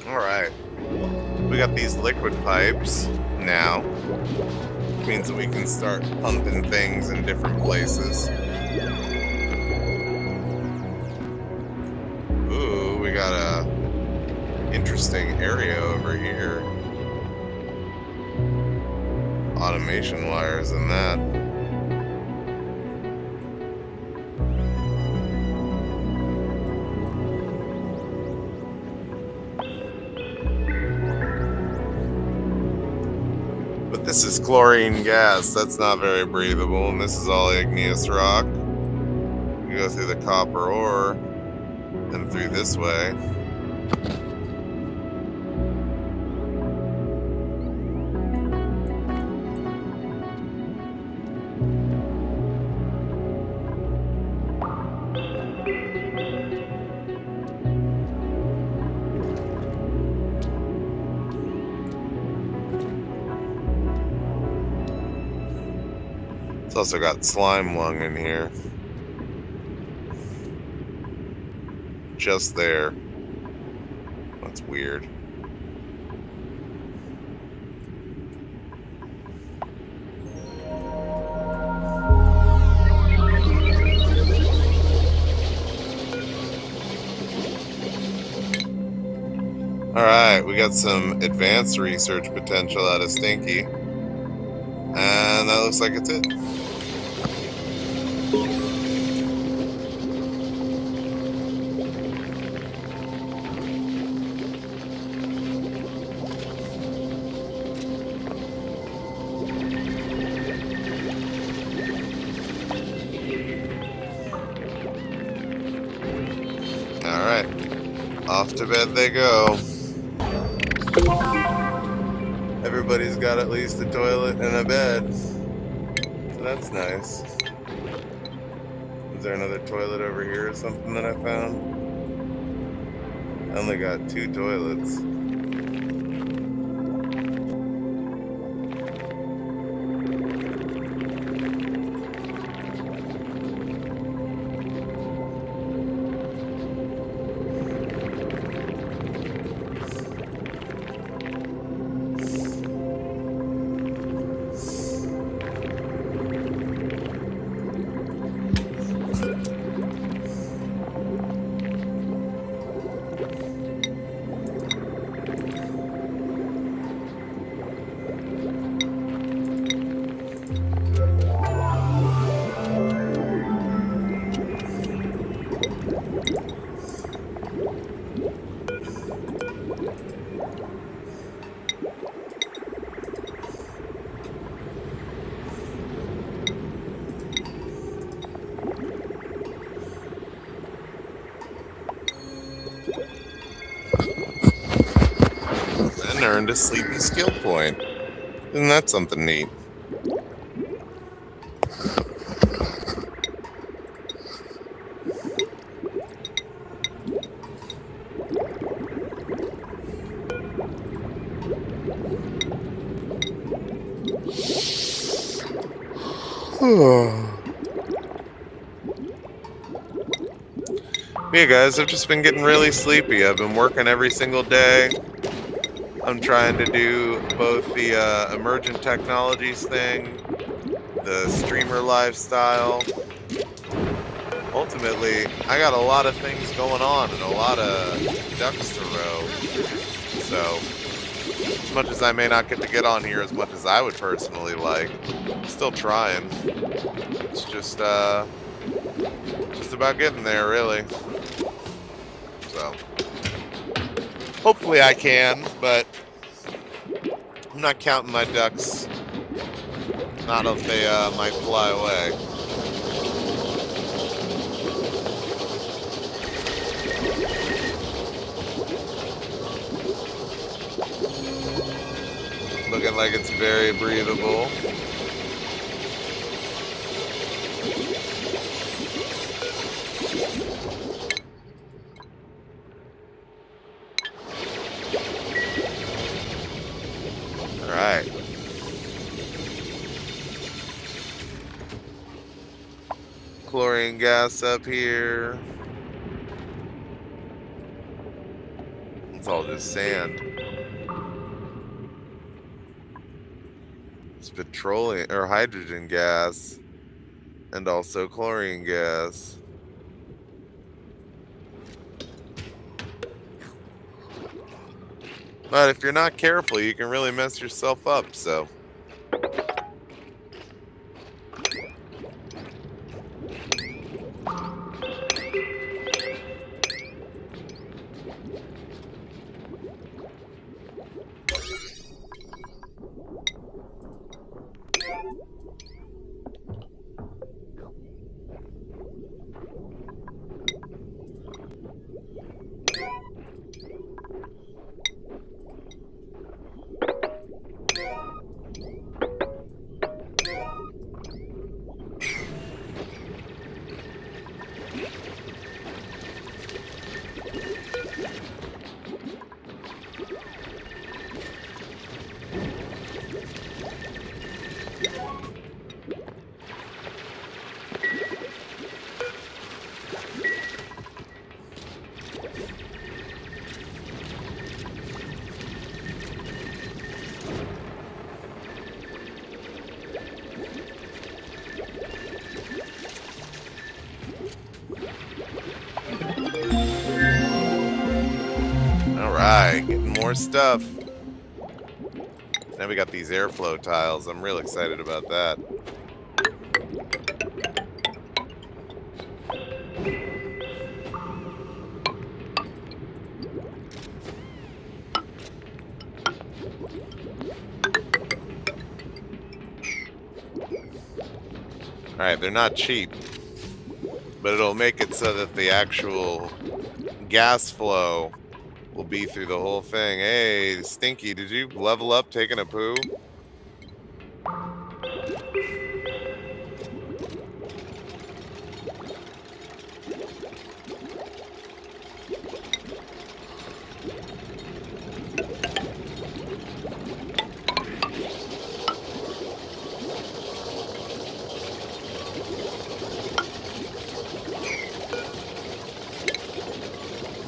Alright. We got these liquid pipes now. Which means that we can start pumping things in different places. Ooh, we got a interesting area over here. Automation wires and that. But this is chlorine gas. That's not very breathable. And this is all igneous rock. We go through the copper ore and through this way. It's also got slime lung in here. Just there. That's weird. Alright, we got some advanced research potential out of Stinky. And that looks like it's it. Alright, off to bed they go. Everybody's got at least a toilet and a bed. So that's nice. Is there another toilet over here or something that I found? I only got 2 toilets. earned a sleepy skill point. Isn't that something neat? Yeah, guys, I've just been getting really sleepy. I've been working every single day. I'm trying to do both the emergent technologies thing, the streamer lifestyle. Ultimately, I got a lot of things going on and a lot of ducks to row. So, as much as I may not get to get on here as much as I would personally like, I'm still trying. It's just about getting there, really. So, hopefully I can, but I'm not counting my ducks. Not if they might fly away. Looking like it's very breathable. All right. Chlorine gas up here. It's all just sand. It's petroleum or hydrogen gas and also chlorine gas. But if you're not careful, you can really mess yourself up, so. All right, getting more stuff. Now we got these airflow tiles. I'm real excited about that. All right, they're not cheap, but it'll make it so that the actual gas flow will be through the whole thing. Hey, Stinky, did you level up taking a poo?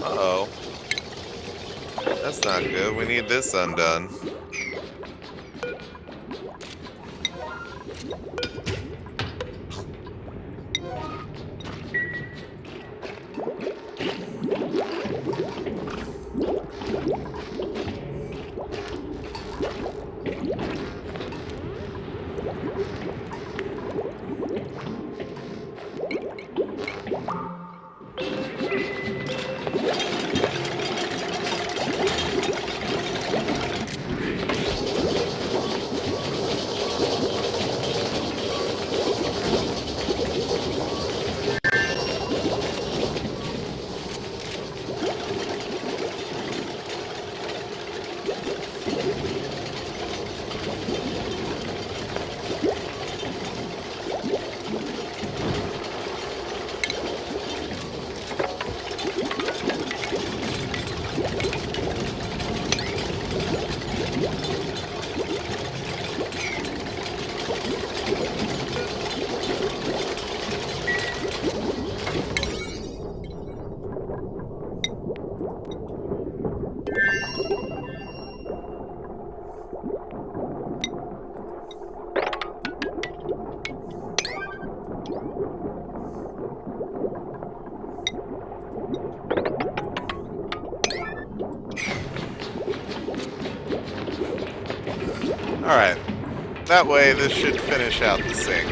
Uh-oh. That's not good. We need this undone. Alright, that way this should finish out the sink.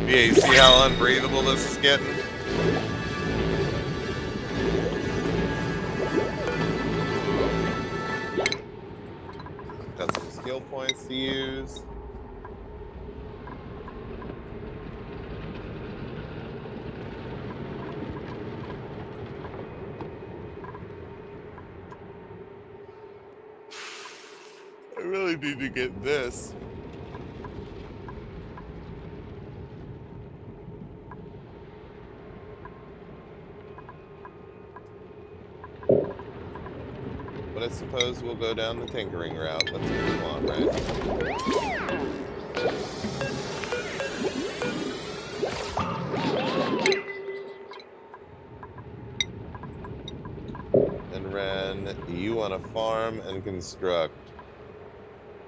Yeah, you see how unbreathable this is getting? Got some skill points to use. I really need to get this. But I suppose we'll go down the tinkering route. That's what we want, right? And Ren, you want to farm and construct.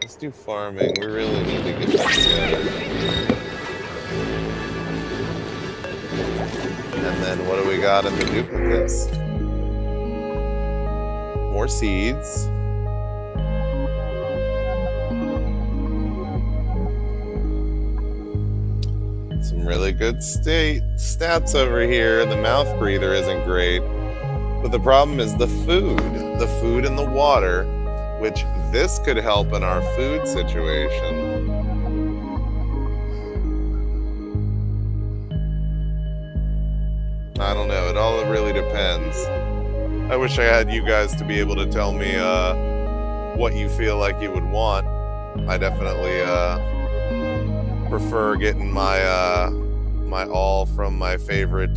Let's do farming. We really need to get that together. And then what do we got in the duplicates? More seeds. Some really good stats over here. The mouth breather isn't great. But the problem is the food and the water, which this could help in our food situation. I don't know. It all really depends. I wish I had you guys to be able to tell me what you feel like you would want. I definitely prefer getting my my all from my favorite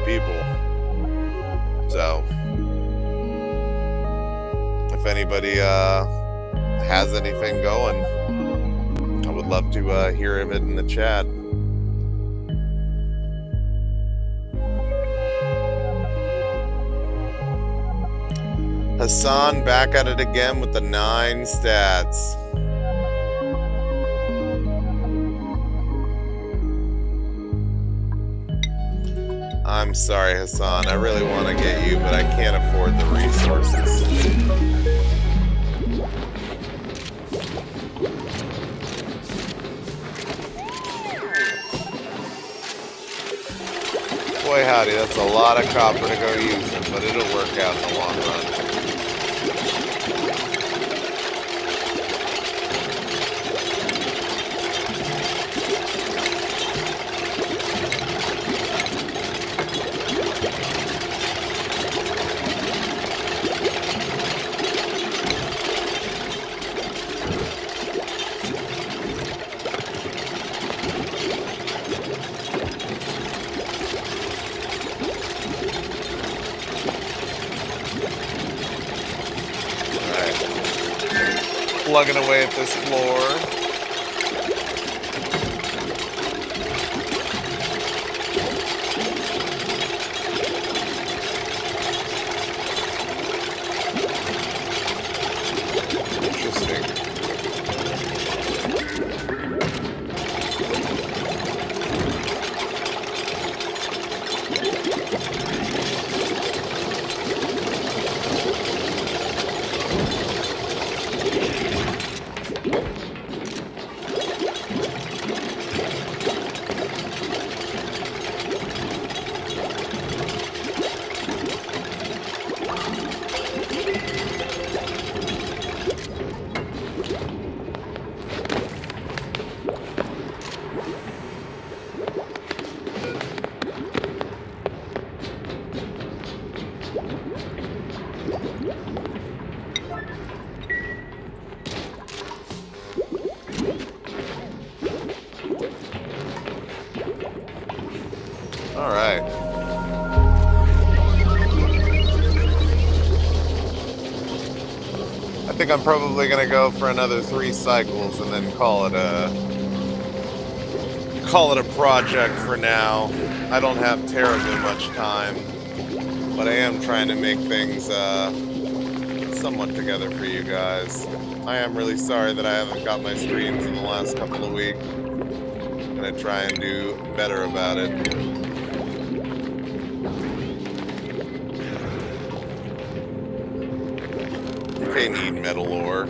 people. So if anybody has anything going, I would love to hear of it in the chat. Hassan back at it again with the 9 stats. I'm sorry, Hassan. I really want to get you, but I can't afford the resources. Boy, howdy, that's a lot of copper to go using, but it'll work out in the long run. Plugging away at this floor. Interesting. All right. I think I'm probably going to go for another 3 cycles and then call it a project for now. I don't have terribly much time, but I am trying to make things somewhat together for you guys. I am really sorry that I haven't got my streams in the last couple of weeks. I'm gonna try and do better about it. They need metal ore.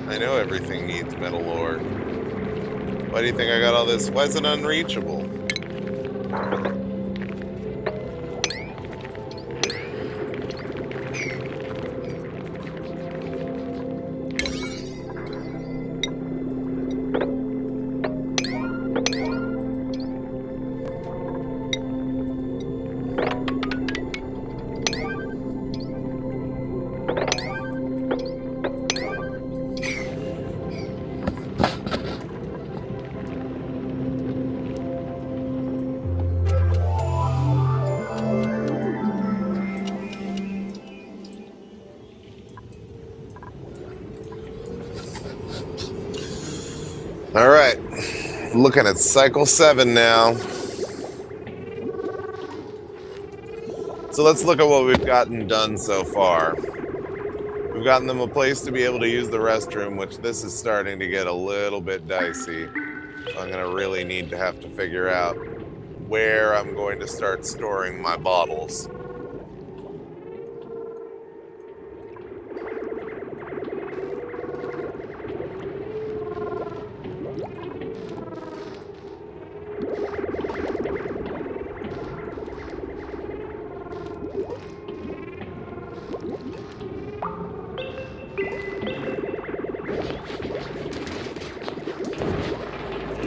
I know everything needs metal ore. Why do you think I got all this? Why is it unreachable? All right, looking at cycle 7 now. So let's look at what we've gotten done so far. We've gotten them a place to be able to use the restroom, which this is starting to get a little bit dicey. So I'm gonna really need to have to figure out where I'm going to start storing my bottles.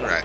All right.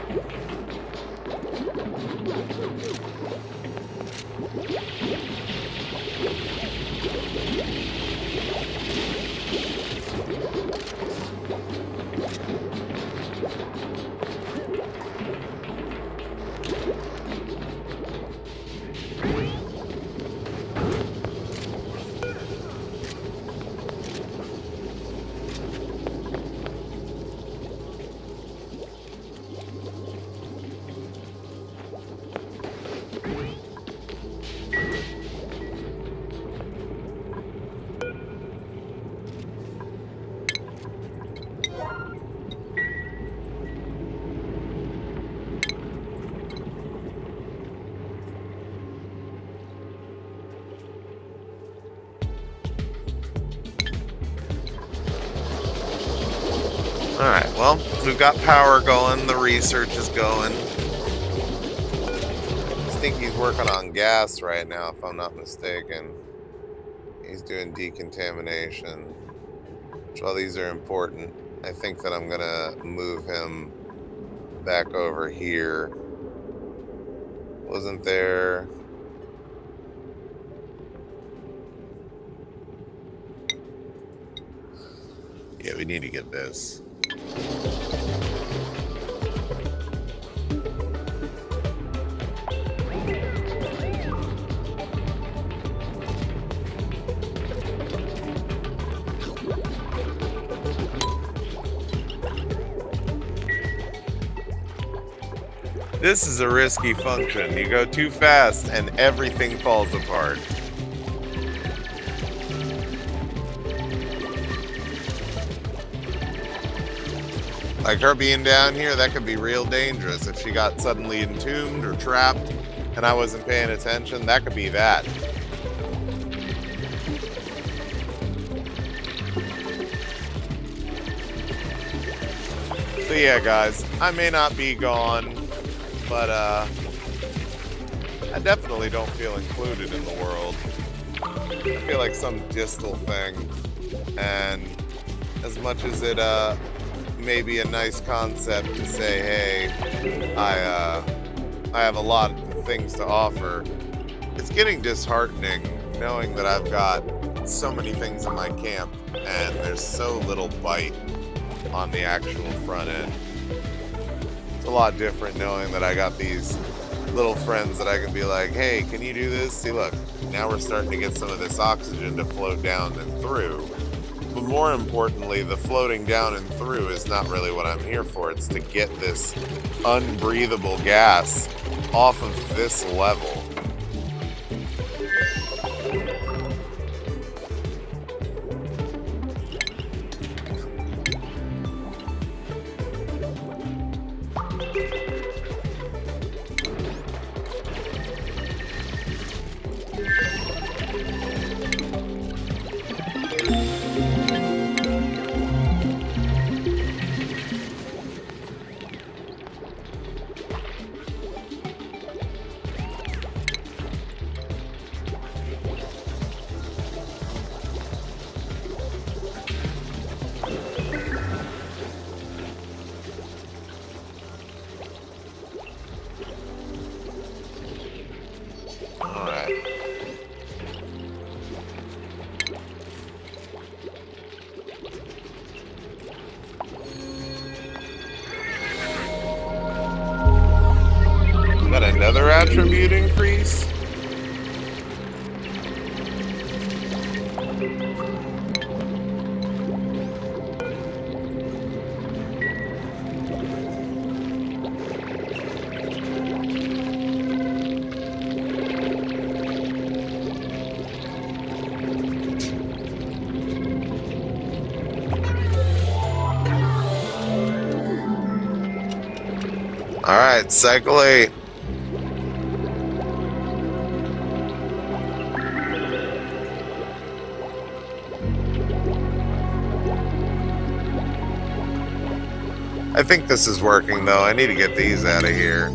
All right, well, we've got power going, the research is going. I think he's working on gas right now, if I'm not mistaken. He's doing decontamination. Which, while these are important, I think that I'm gonna move him back over here. Wasn't there... Yeah, we need to get this. This is a risky function. You go too fast and everything falls apart. Like her being down here, that could be real dangerous. If she got suddenly entombed or trapped and I wasn't paying attention, that could be that. So yeah, guys, I may not be gone, but I definitely don't feel included in the world. I feel like some distal thing, and as much as it may be a nice concept to say, hey, I have a lot of things to offer, it's getting disheartening knowing that I've got so many things in my camp and there's so little bite on the actual front end. It's a lot different knowing that I got these little friends that I can be like, hey, can you do this? See, look, now we're starting to get some of this oxygen to float down and through. But more importantly, the floating down and through is not really what I'm here for. It's to get this unbreathable gas off of this level. attribute increase? All right, cycle 8. I think this is working though. I need to get these out of here.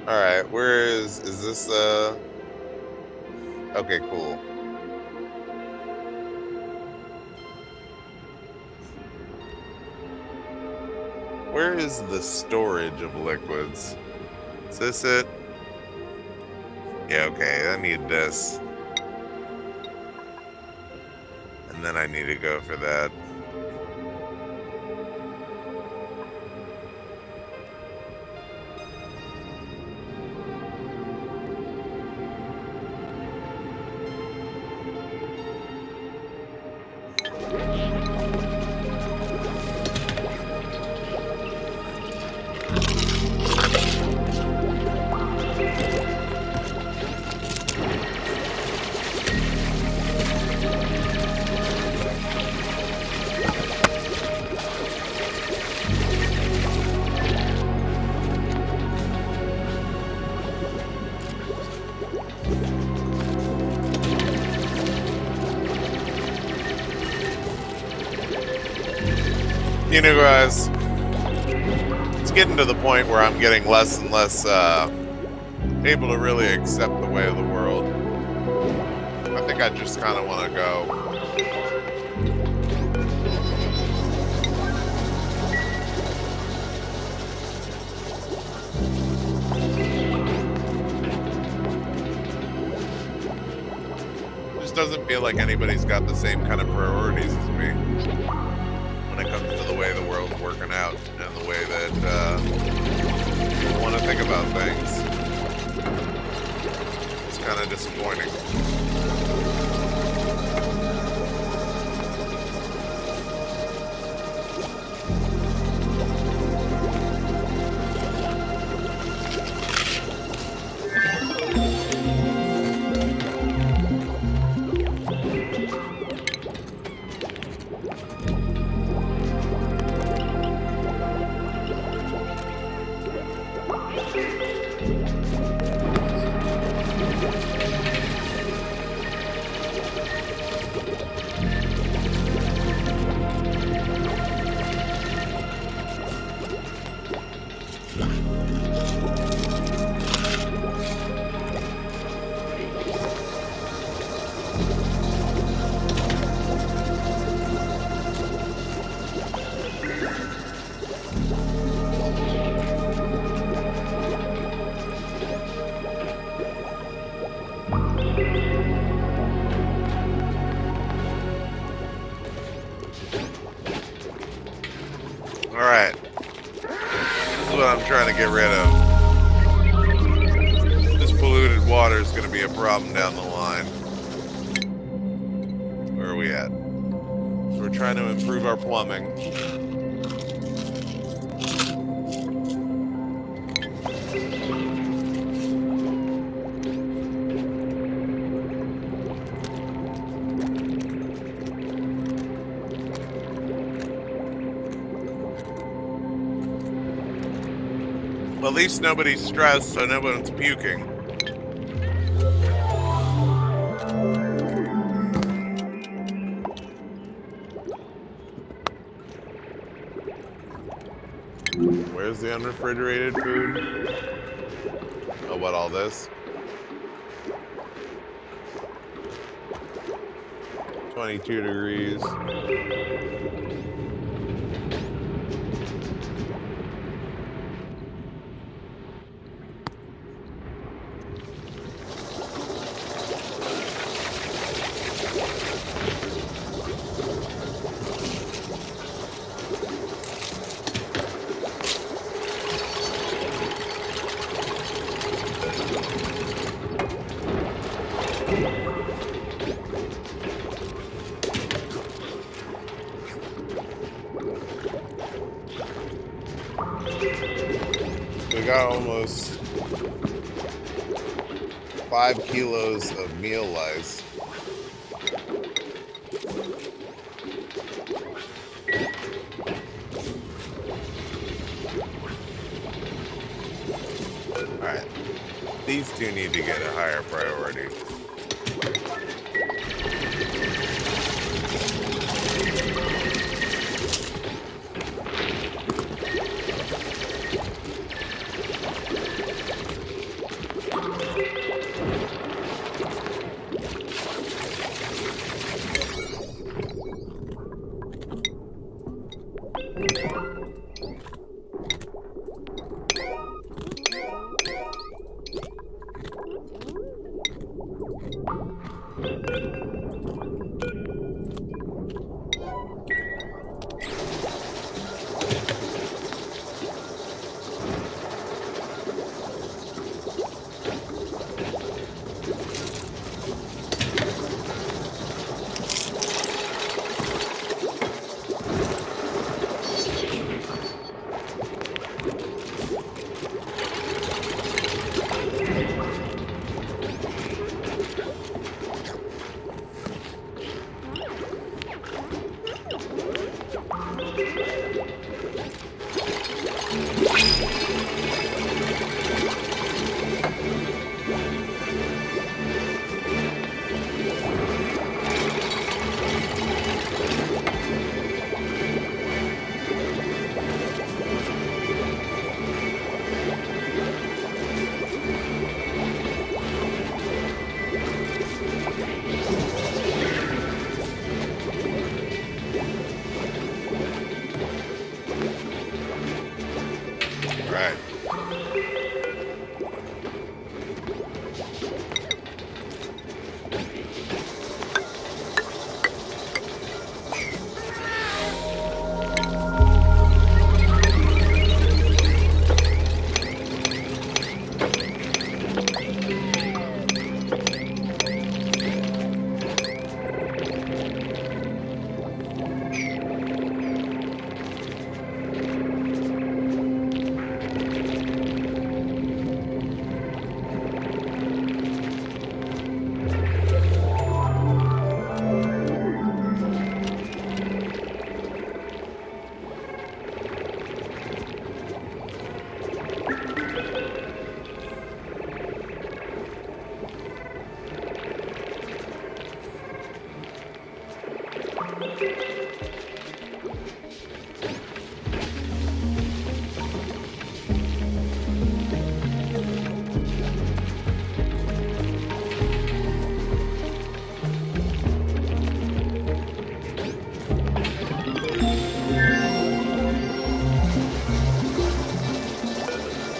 All right, where is this? Okay, cool. Where is the storage of liquids? Is this it? Yeah, okay, I need this. And then I need to go for that. You know, guys, it's getting to the point where I'm getting less and less able to really accept the way of the world. I think I just kind of want to go. It just doesn't feel like anybody's got the same kind of priorities as me when it comes to the way the world's working out and the way that people want to think about things. It's kind of disappointing. Alright. This is what I'm trying to get rid of. This polluted water is going to be a problem down the line. Where are we at? So we're trying to improve our plumbing. Well, at least nobody's stressed, so no one's puking. Where's the unrefrigerated food? Oh, what, all this? 22 degrees. We got almost 5 kilos of meal lice. All right, these two need to get a higher priority. Right.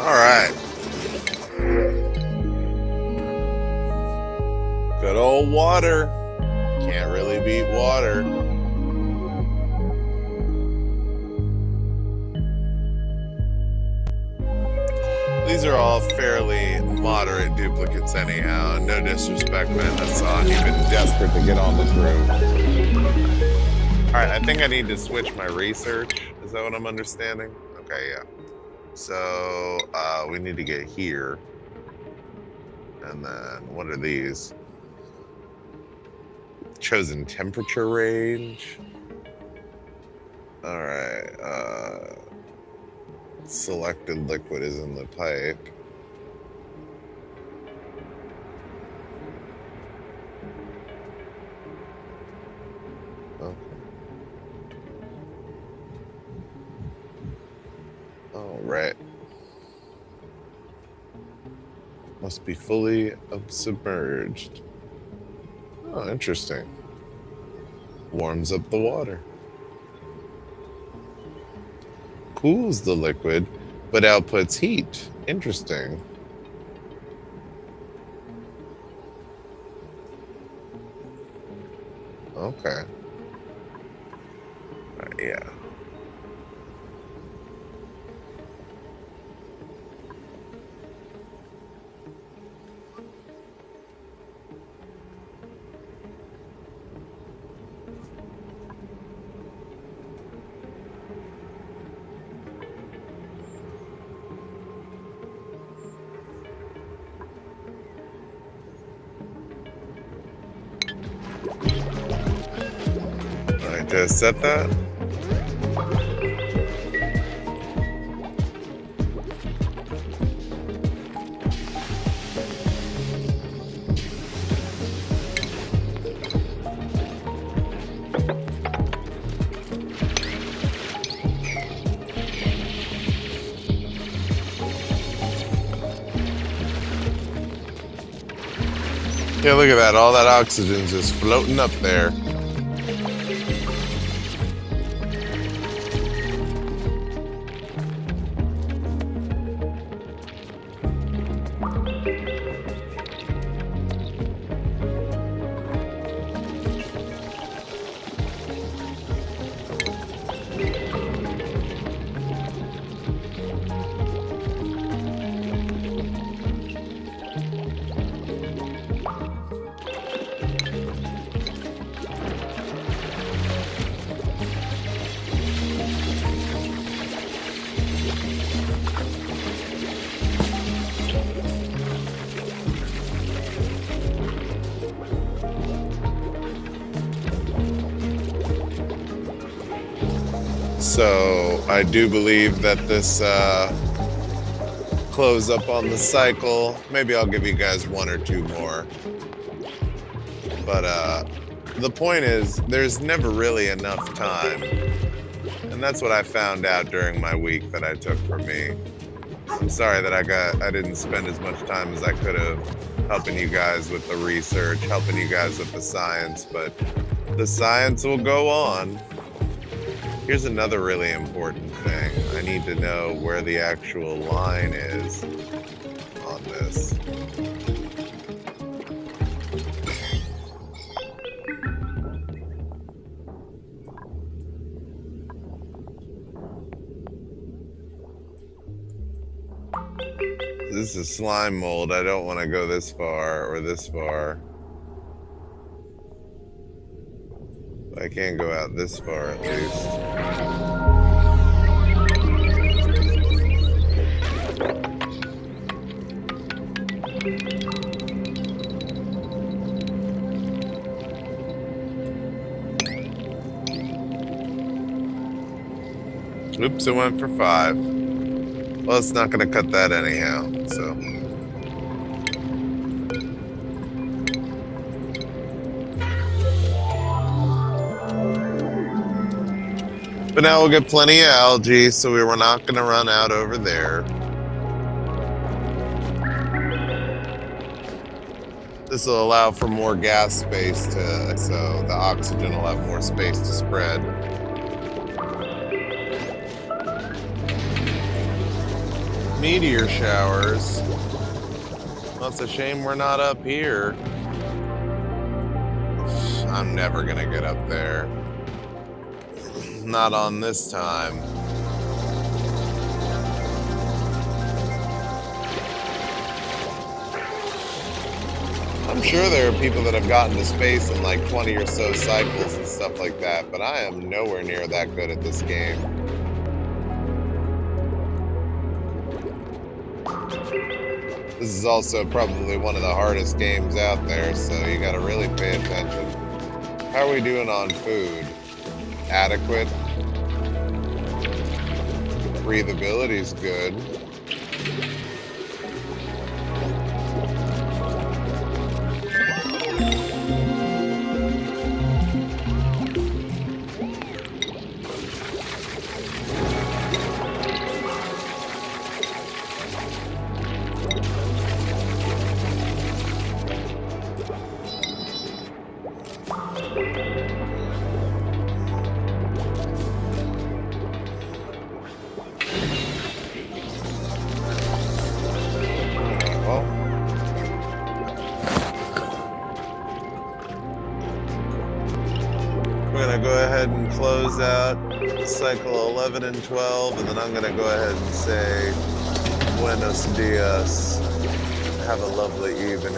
All right. Good old water. Can't really beat water. These are all fairly moderate duplicates anyhow. No disrespect, man. That's on. You've been desperate to get on this room. All right, I think I need to switch my research. Is that what I'm understanding? Okay, yeah. So we need to get here. And then what are these? Chosen temperature range. All right. Selected liquid is in the pipe. Okay. All right. Must be fully submerged. Oh, interesting. Warms up the water. Cools the liquid, but outputs heat. Interesting. Okay. Yeah. All right, did I set that? Yeah, look at that. All that oxygen's just floating up there. So I do believe that this close up on the cycle. Maybe I'll give you guys one or two more. But the point is, there's never really enough time. And that's what I found out during my week that I took for me. I'm sorry that I didn't spend as much time as I could have helping you guys with the research, helping you guys with the science, but the science will go on. Here's another really important thing. I need to know where the actual line is on this. This is slime mold. I don't want to go this far or this far. I can't go out this far at least. Oops, it went for 5. Well, it's not going to cut that anyhow, so. But now we'll get plenty of algae, so we were not going to run out over there. This will allow for more gas space so the oxygen will have more space to spread. Meteor showers. Well, it's a shame we're not up here. I'm never gonna get up there. Not on this time. I'm sure there are people that have gotten to space in like 20 or so cycles and stuff like that, but I am nowhere near that good at this game. This is also probably one of the hardest games out there, so you gotta really pay attention. How are we doing on food? Adequate. Breathability's good. to go ahead and close out cycle 11 and 12, and then I'm going to go ahead and say buenos dias. Have a lovely evening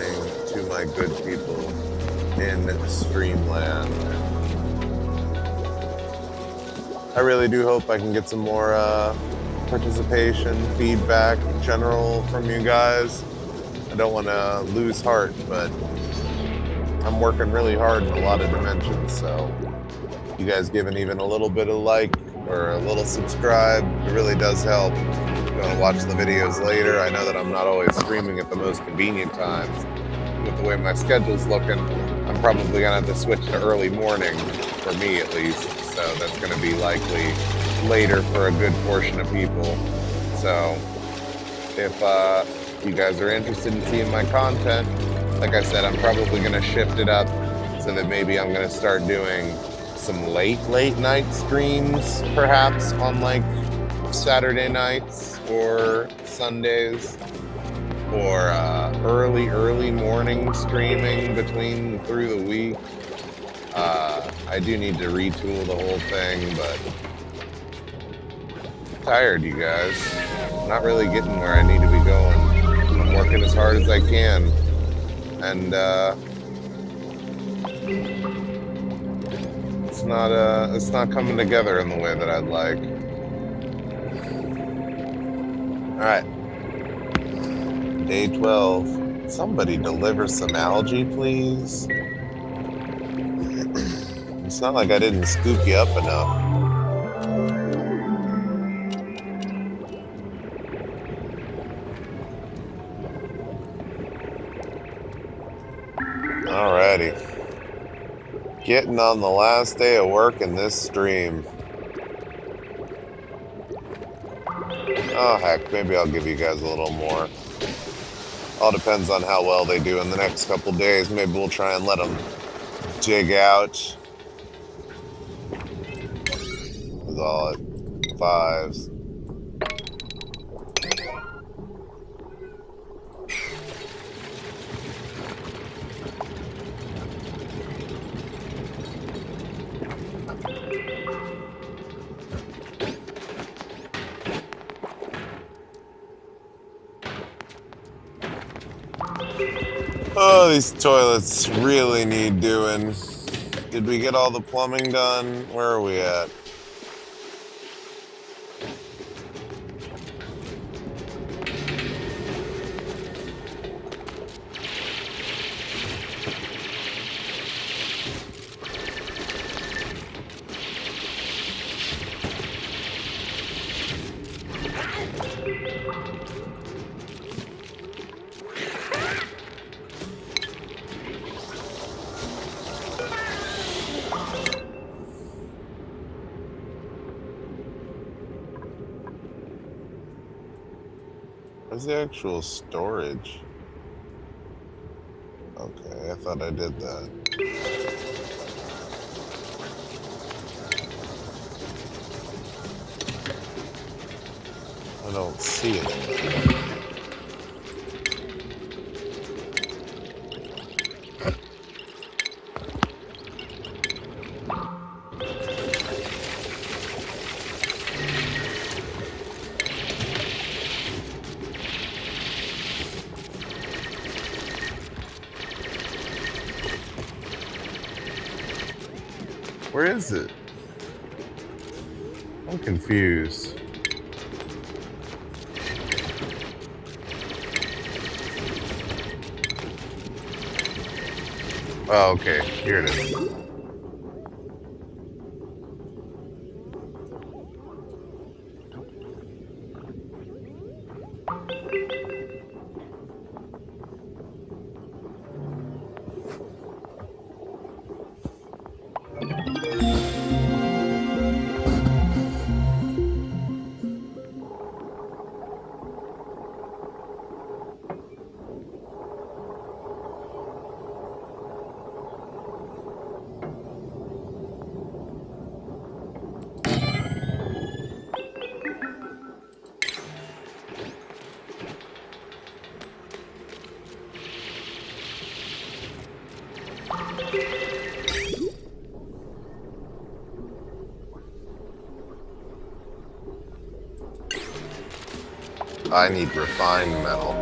to my good people in Streamland. I really do hope I can get some more participation, feedback, general from you guys. I don't want to lose heart, but I'm working really hard in a lot of dimensions, so you guys giving even a little bit of like or a little subscribe, it really does help. If you want to watch the videos later, I know that I'm not always streaming at the most convenient times. With the way my schedule's looking, I'm probably gonna have to switch to early morning, for me at least, so that's gonna be likely later for a good portion of people. So if you guys are interested in seeing my content, like I said, I'm probably gonna shift it up so that maybe I'm gonna start doing some late night streams, perhaps on like Saturday nights or Sundays, or early morning streaming through the week. I do need to retool the whole thing, but I'm tired, you guys. I'm not really getting where I need to be going. I'm working as hard as I can, and it's not coming together in the way that I'd like. All right. Day 12. Somebody deliver some algae, please. It's not like I didn't scoop you up enough. Alrighty. Getting on the last day of work in this stream. Oh heck, maybe I'll give you guys a little more. All depends on how well they do in the next couple days. Maybe we'll try and let them dig out. It's all at 5s. Oh, these toilets really need doing. Did we get all the plumbing done? Where are we at? Where's the actual storage? Okay, I thought I did that. I don't see it anymore. Where is it? I'm confused. Oh, okay. Here it is. I need refined metal.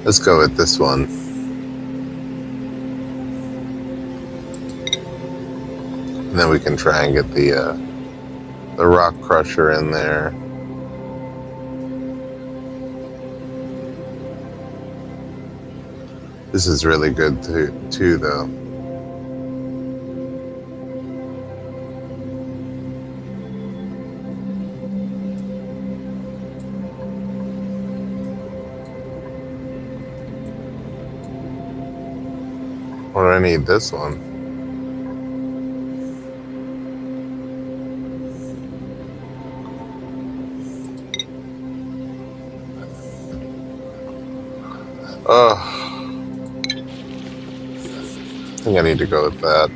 Let's go with this one. And then we can try and get the rock crusher in there. This is really good too though. Or I need this one. Oh, I think I need to go with that.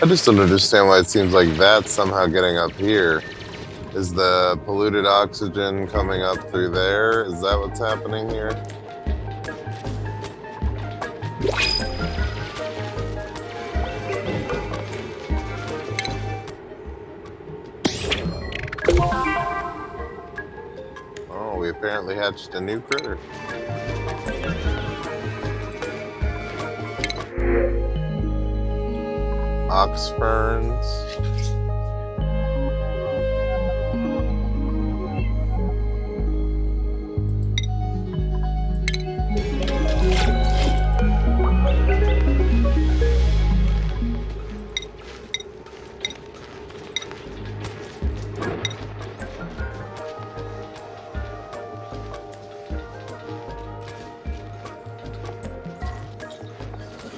I just don't understand why it seems like that's somehow getting up here. Is the polluted oxygen coming up through there? Is that what's happening here? Oh, we apparently hatched a new critter. Ox ferns.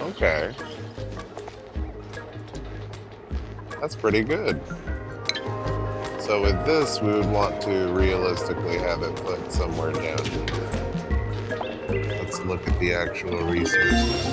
Okay. That's pretty good. So with this, we would want to realistically have it put somewhere down here. Let's look at the actual resources.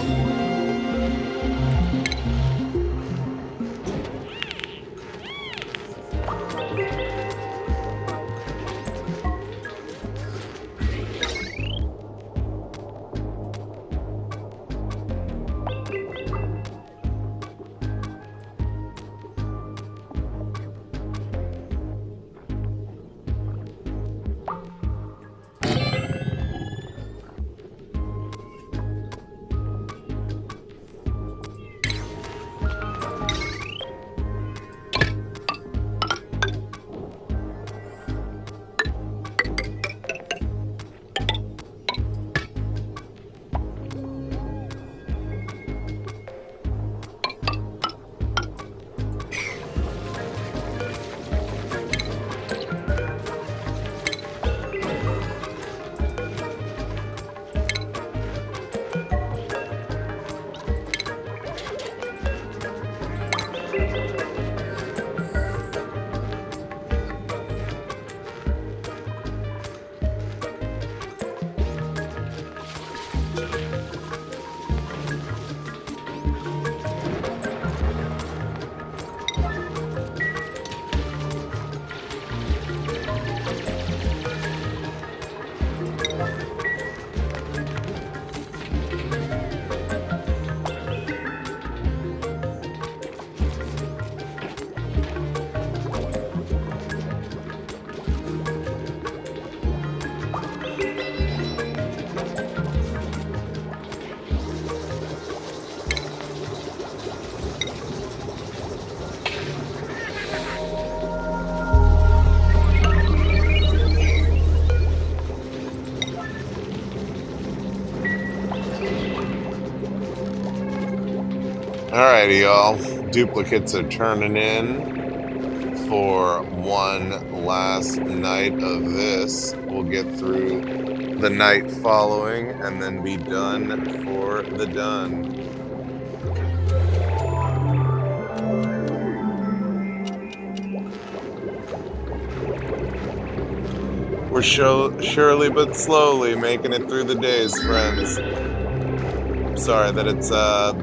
Alrighty, y'all. Duplicates are turning in for one last night of this. We'll get through the night following and then be done for the done. We're surely but slowly making it through the days, friends. Sorry that it's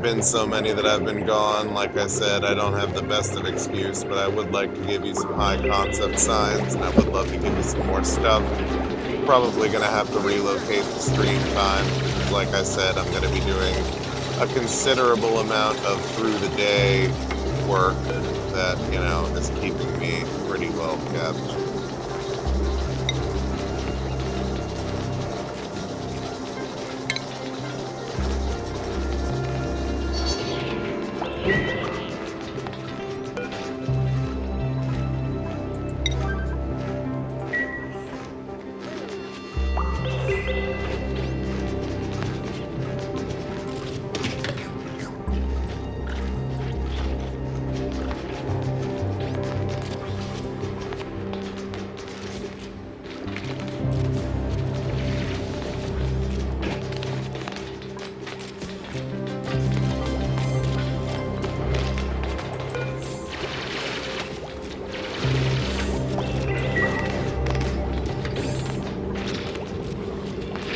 been so many that I've been gone. Like I said, I don't have the best of excuse, but I would like to give you some high concept signs, and I would love to give you some more stuff. Probably going to have to relocate the stream time because, like I said, I'm going to be doing a considerable amount of through the day work that, you know, is keeping me pretty well kept.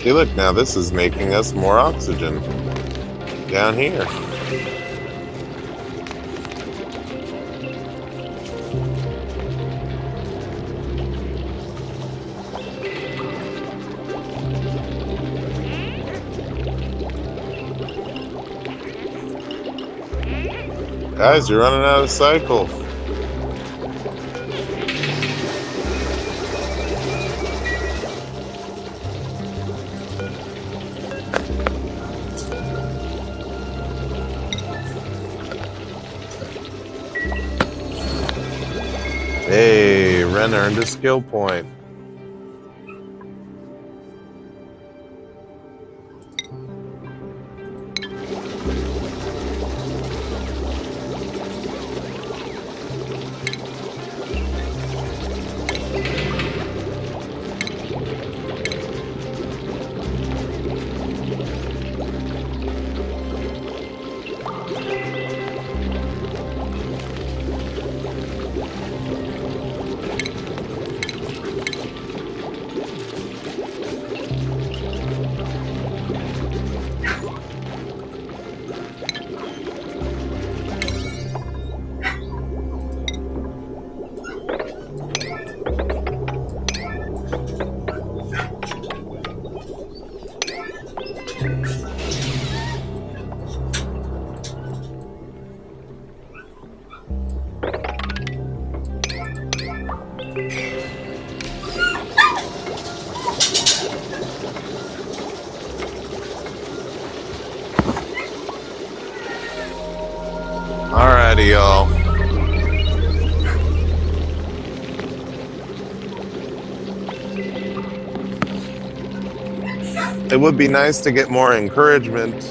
Hey, look, now this is making us more oxygen down here. Guys, you're running out of cycle. Hey, Ren earned a skill point. Alrighty, y'all. It would be nice to get more encouragement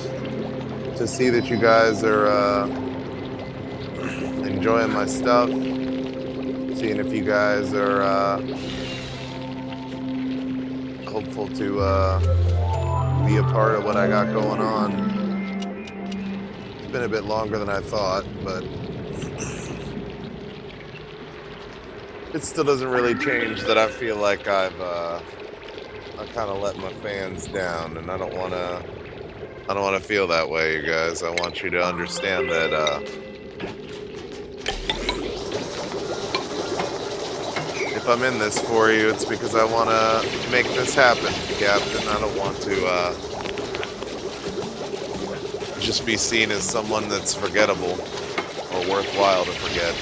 to see that you guys are enjoying my stuff. Seeing if you guys are hopeful to be a part of what I got going on. It's been a bit longer than I thought, but it still doesn't really change that I feel like I kind of let my fans down, and I don't want to feel that way, you guys. I want you to understand that if I'm in this for you, it's because I want to make this happen, Captain. I don't want to just be seen as someone that's forgettable or worthwhile to forget.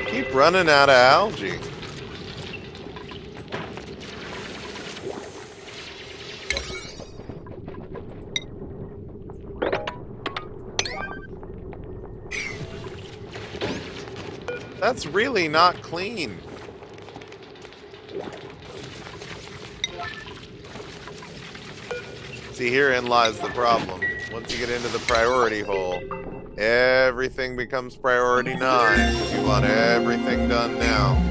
Keep running out of algae. That's really not clean. See, herein lies the problem. Once you get into the priority hole, everything becomes priority 9 because you want everything done now.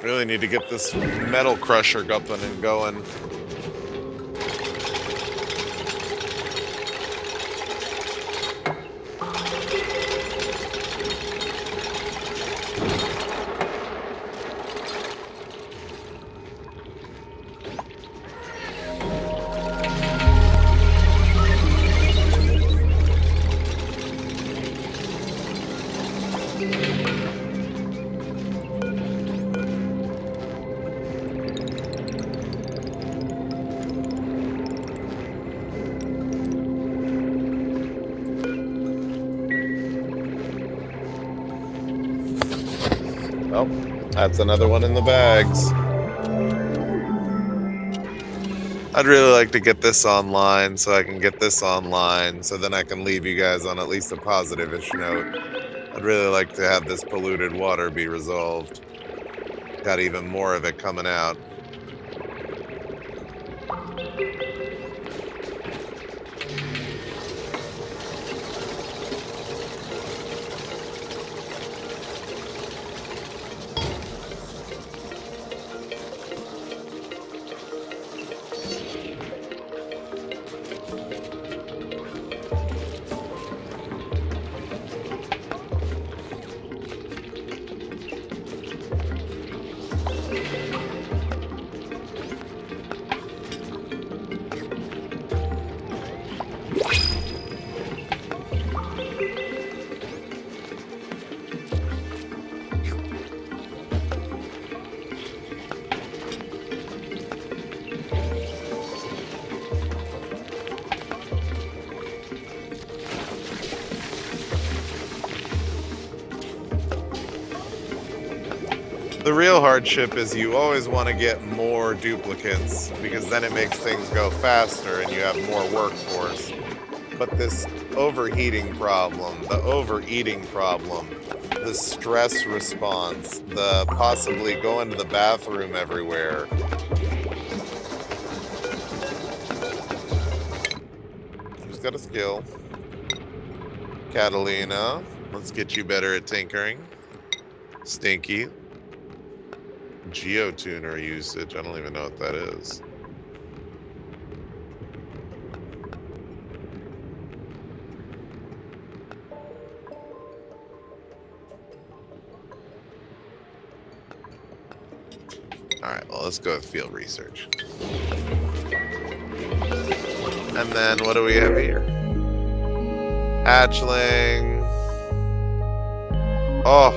Really need to get this metal crusher up and going. Oh, that's another one in the bags. I'd really like to get this online so I can get this online so then I can leave you guys on at least a positive-ish note. I'd really like to have this polluted water be resolved. Got even more of it coming out. The real hardship is you always want to get more duplicates because then it makes things go faster and you have more workforce. But this overheating problem, the overeating problem, the stress response, the possibly going to the bathroom everywhere. Who's got a skill? Catalina, let's get you better at tinkering. Stinky. Geotuner usage. I don't even know what that is. Alright, well, let's go with field research. And then what do we have here? Hatchling. Oh,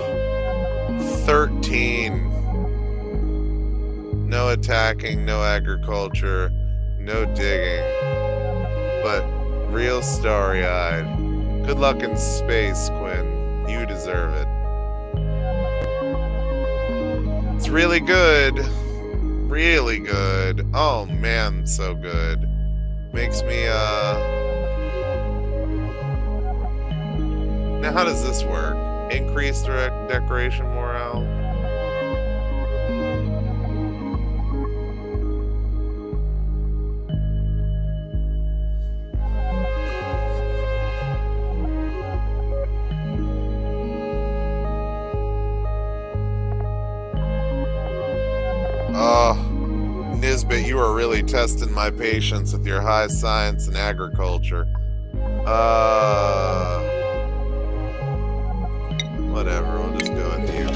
13. No attacking, no agriculture, no digging. But real starry-eyed. Good luck in space, Quinn. You deserve it. It's really good. Really good. Oh man, so good. Makes me Now, how does this work? Increase direct decoration morale. Oh, Nisbet, you are really testing my patience with your high science and agriculture. Whatever, we'll just go with you.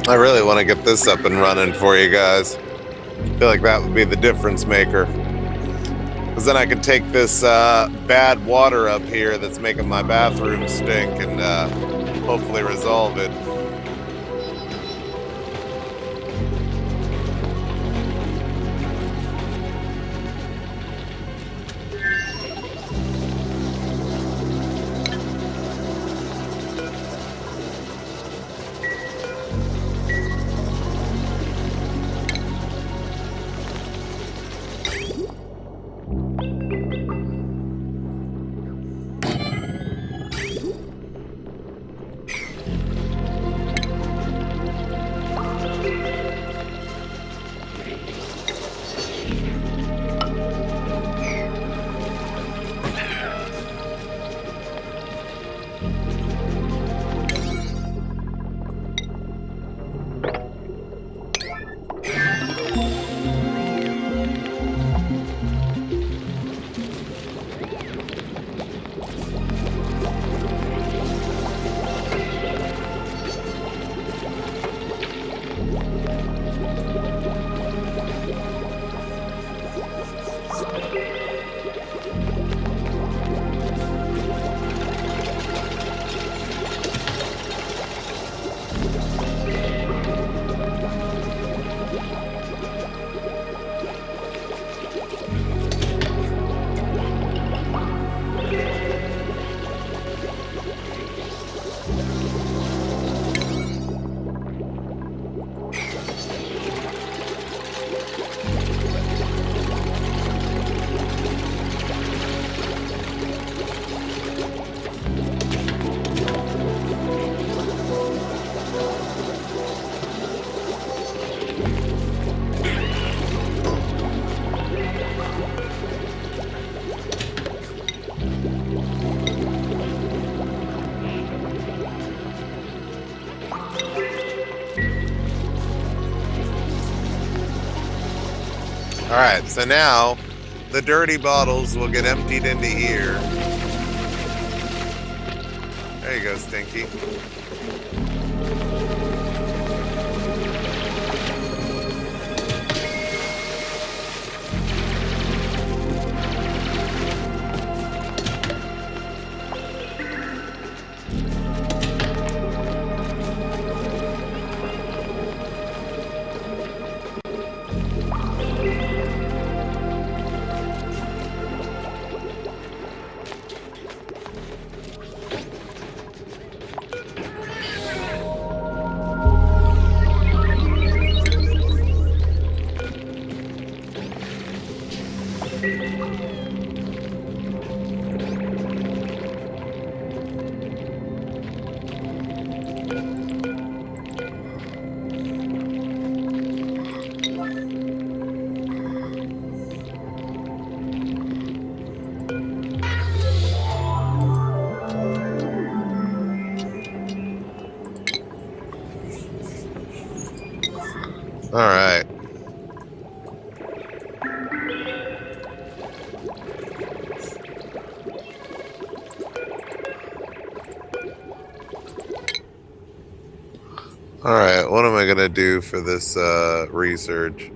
I really want to get this up and running for you guys. I feel like that would be the difference maker. Because then I can take this bad water up here that's making my bathroom stink and hopefully resolve it. All right, so now The dirty bottles will get emptied into here. There you go, Stinky. All right. All right, what am I going to do for this research?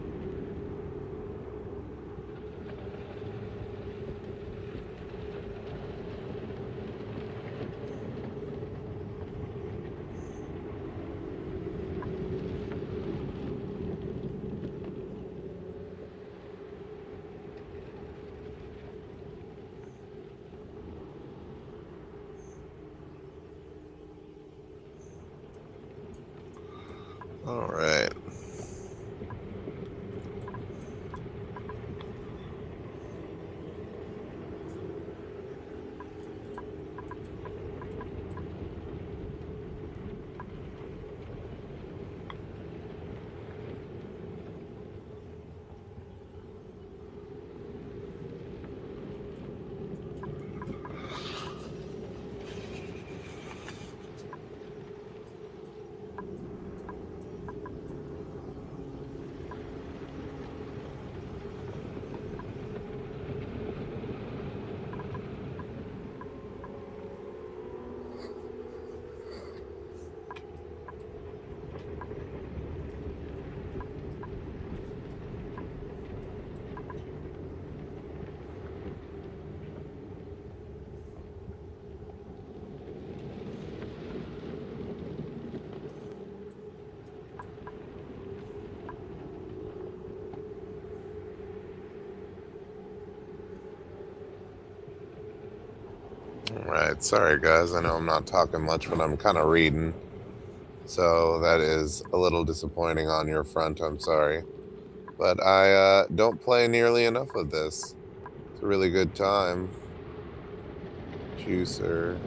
All right. All right, sorry guys, I know I'm not talking much, but I'm kind of reading. So that is a little disappointing on your front, I'm sorry. But I don't play nearly enough of this. It's a really good time. Juicer,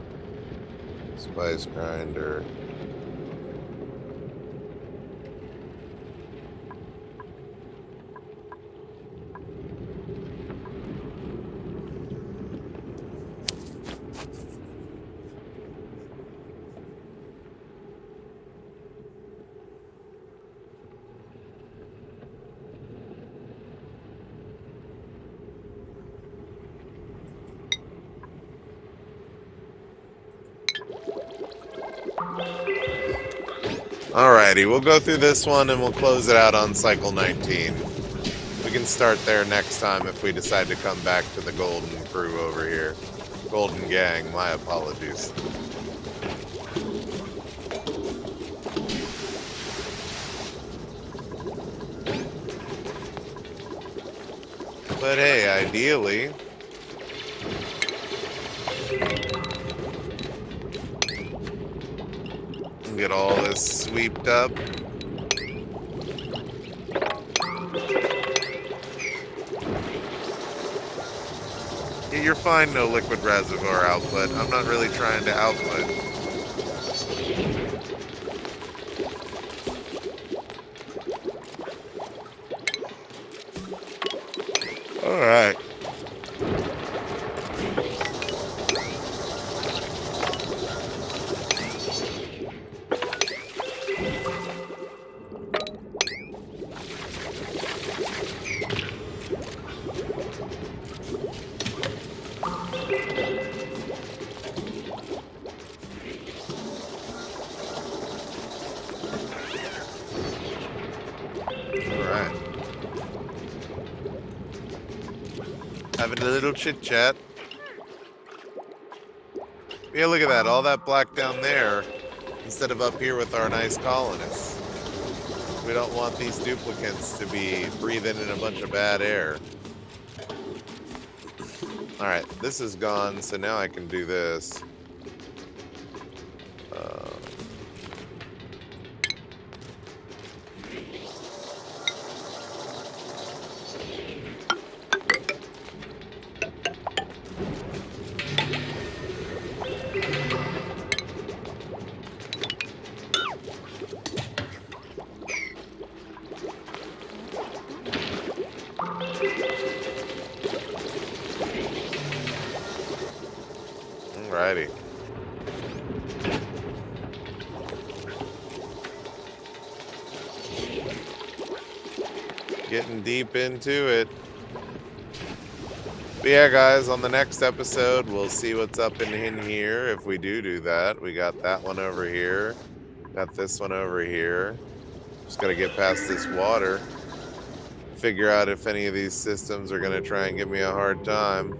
spice grinder. Alrighty, we'll go through this one and we'll close it out on cycle 19. We can start there next time if we decide to come back to the Golden Crew over here. Golden Gang, my apologies. But hey, ideally, get all this sweeped up. You're fine, no liquid reservoir output. I'm not really trying to output. All right. having a little chit chat. Yeah, look at that. All that black down there instead of up here with our nice colonists. We don't want these duplicates to be breathing in a bunch of bad air. All right, this is gone, so now I can do this. Uh, Alrighty. Getting deep into it. But yeah, guys, on the next episode, we'll see what's up in here. If we do that, we got that one over here. Got this one over here. Just got to get past this water. Figure out if any of these systems are going to try and give me a hard time.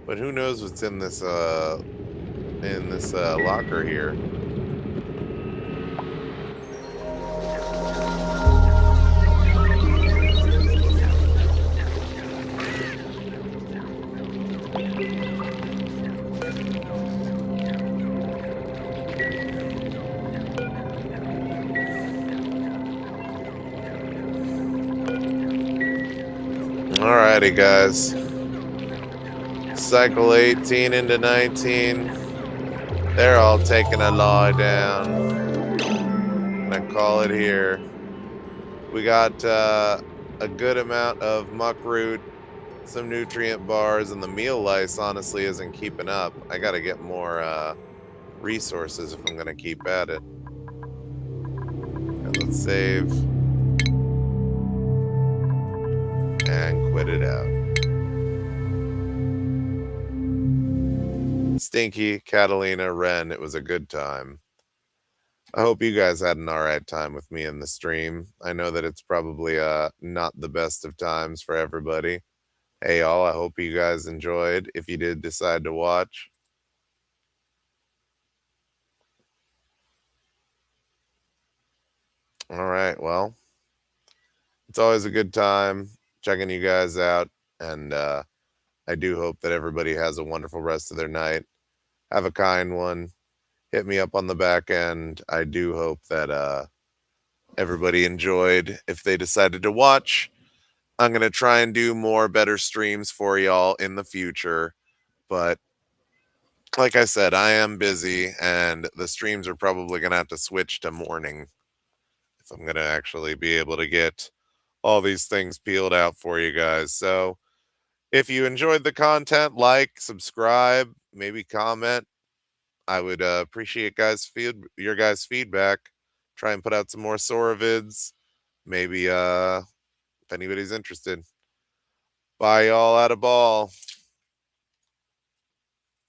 But who knows what's in this locker here. Alrighty, guys. Cycle 18 into 19. They're all taking a lie down. Gonna call it here. We got a good amount of muck root, some nutrient bars, and the meal lice honestly isn't keeping up. I gotta get more resources if I'm gonna keep at it. And let's save. And quit it out. Stinky, Catalina, Ren, it was a good time. I hope you guys had an alright time with me in the stream. I know that it's probably not the best of times for everybody. Hey y'all, I hope you guys enjoyed if you did decide to watch. Alright, well, it's always a good time checking you guys out, and I do hope that everybody has a wonderful rest of their night. Have a kind one. Hit me up on the back end. I do hope that everybody enjoyed. If they decided to watch, I'm going to try and do more better streams for y'all in the future. But like I said, I am busy, and the streams are probably going to have to switch to morning if I'm going to actually be able to get all these things peeled out for you guys. So if you enjoyed the content, like, subscribe, maybe comment. I would appreciate your guys' feedback. Try and put out some more Sora vids. Maybe if anybody's interested. Bye, y'all. At a ball.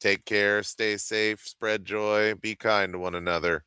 Take care. Stay safe. Spread joy. Be kind to one another.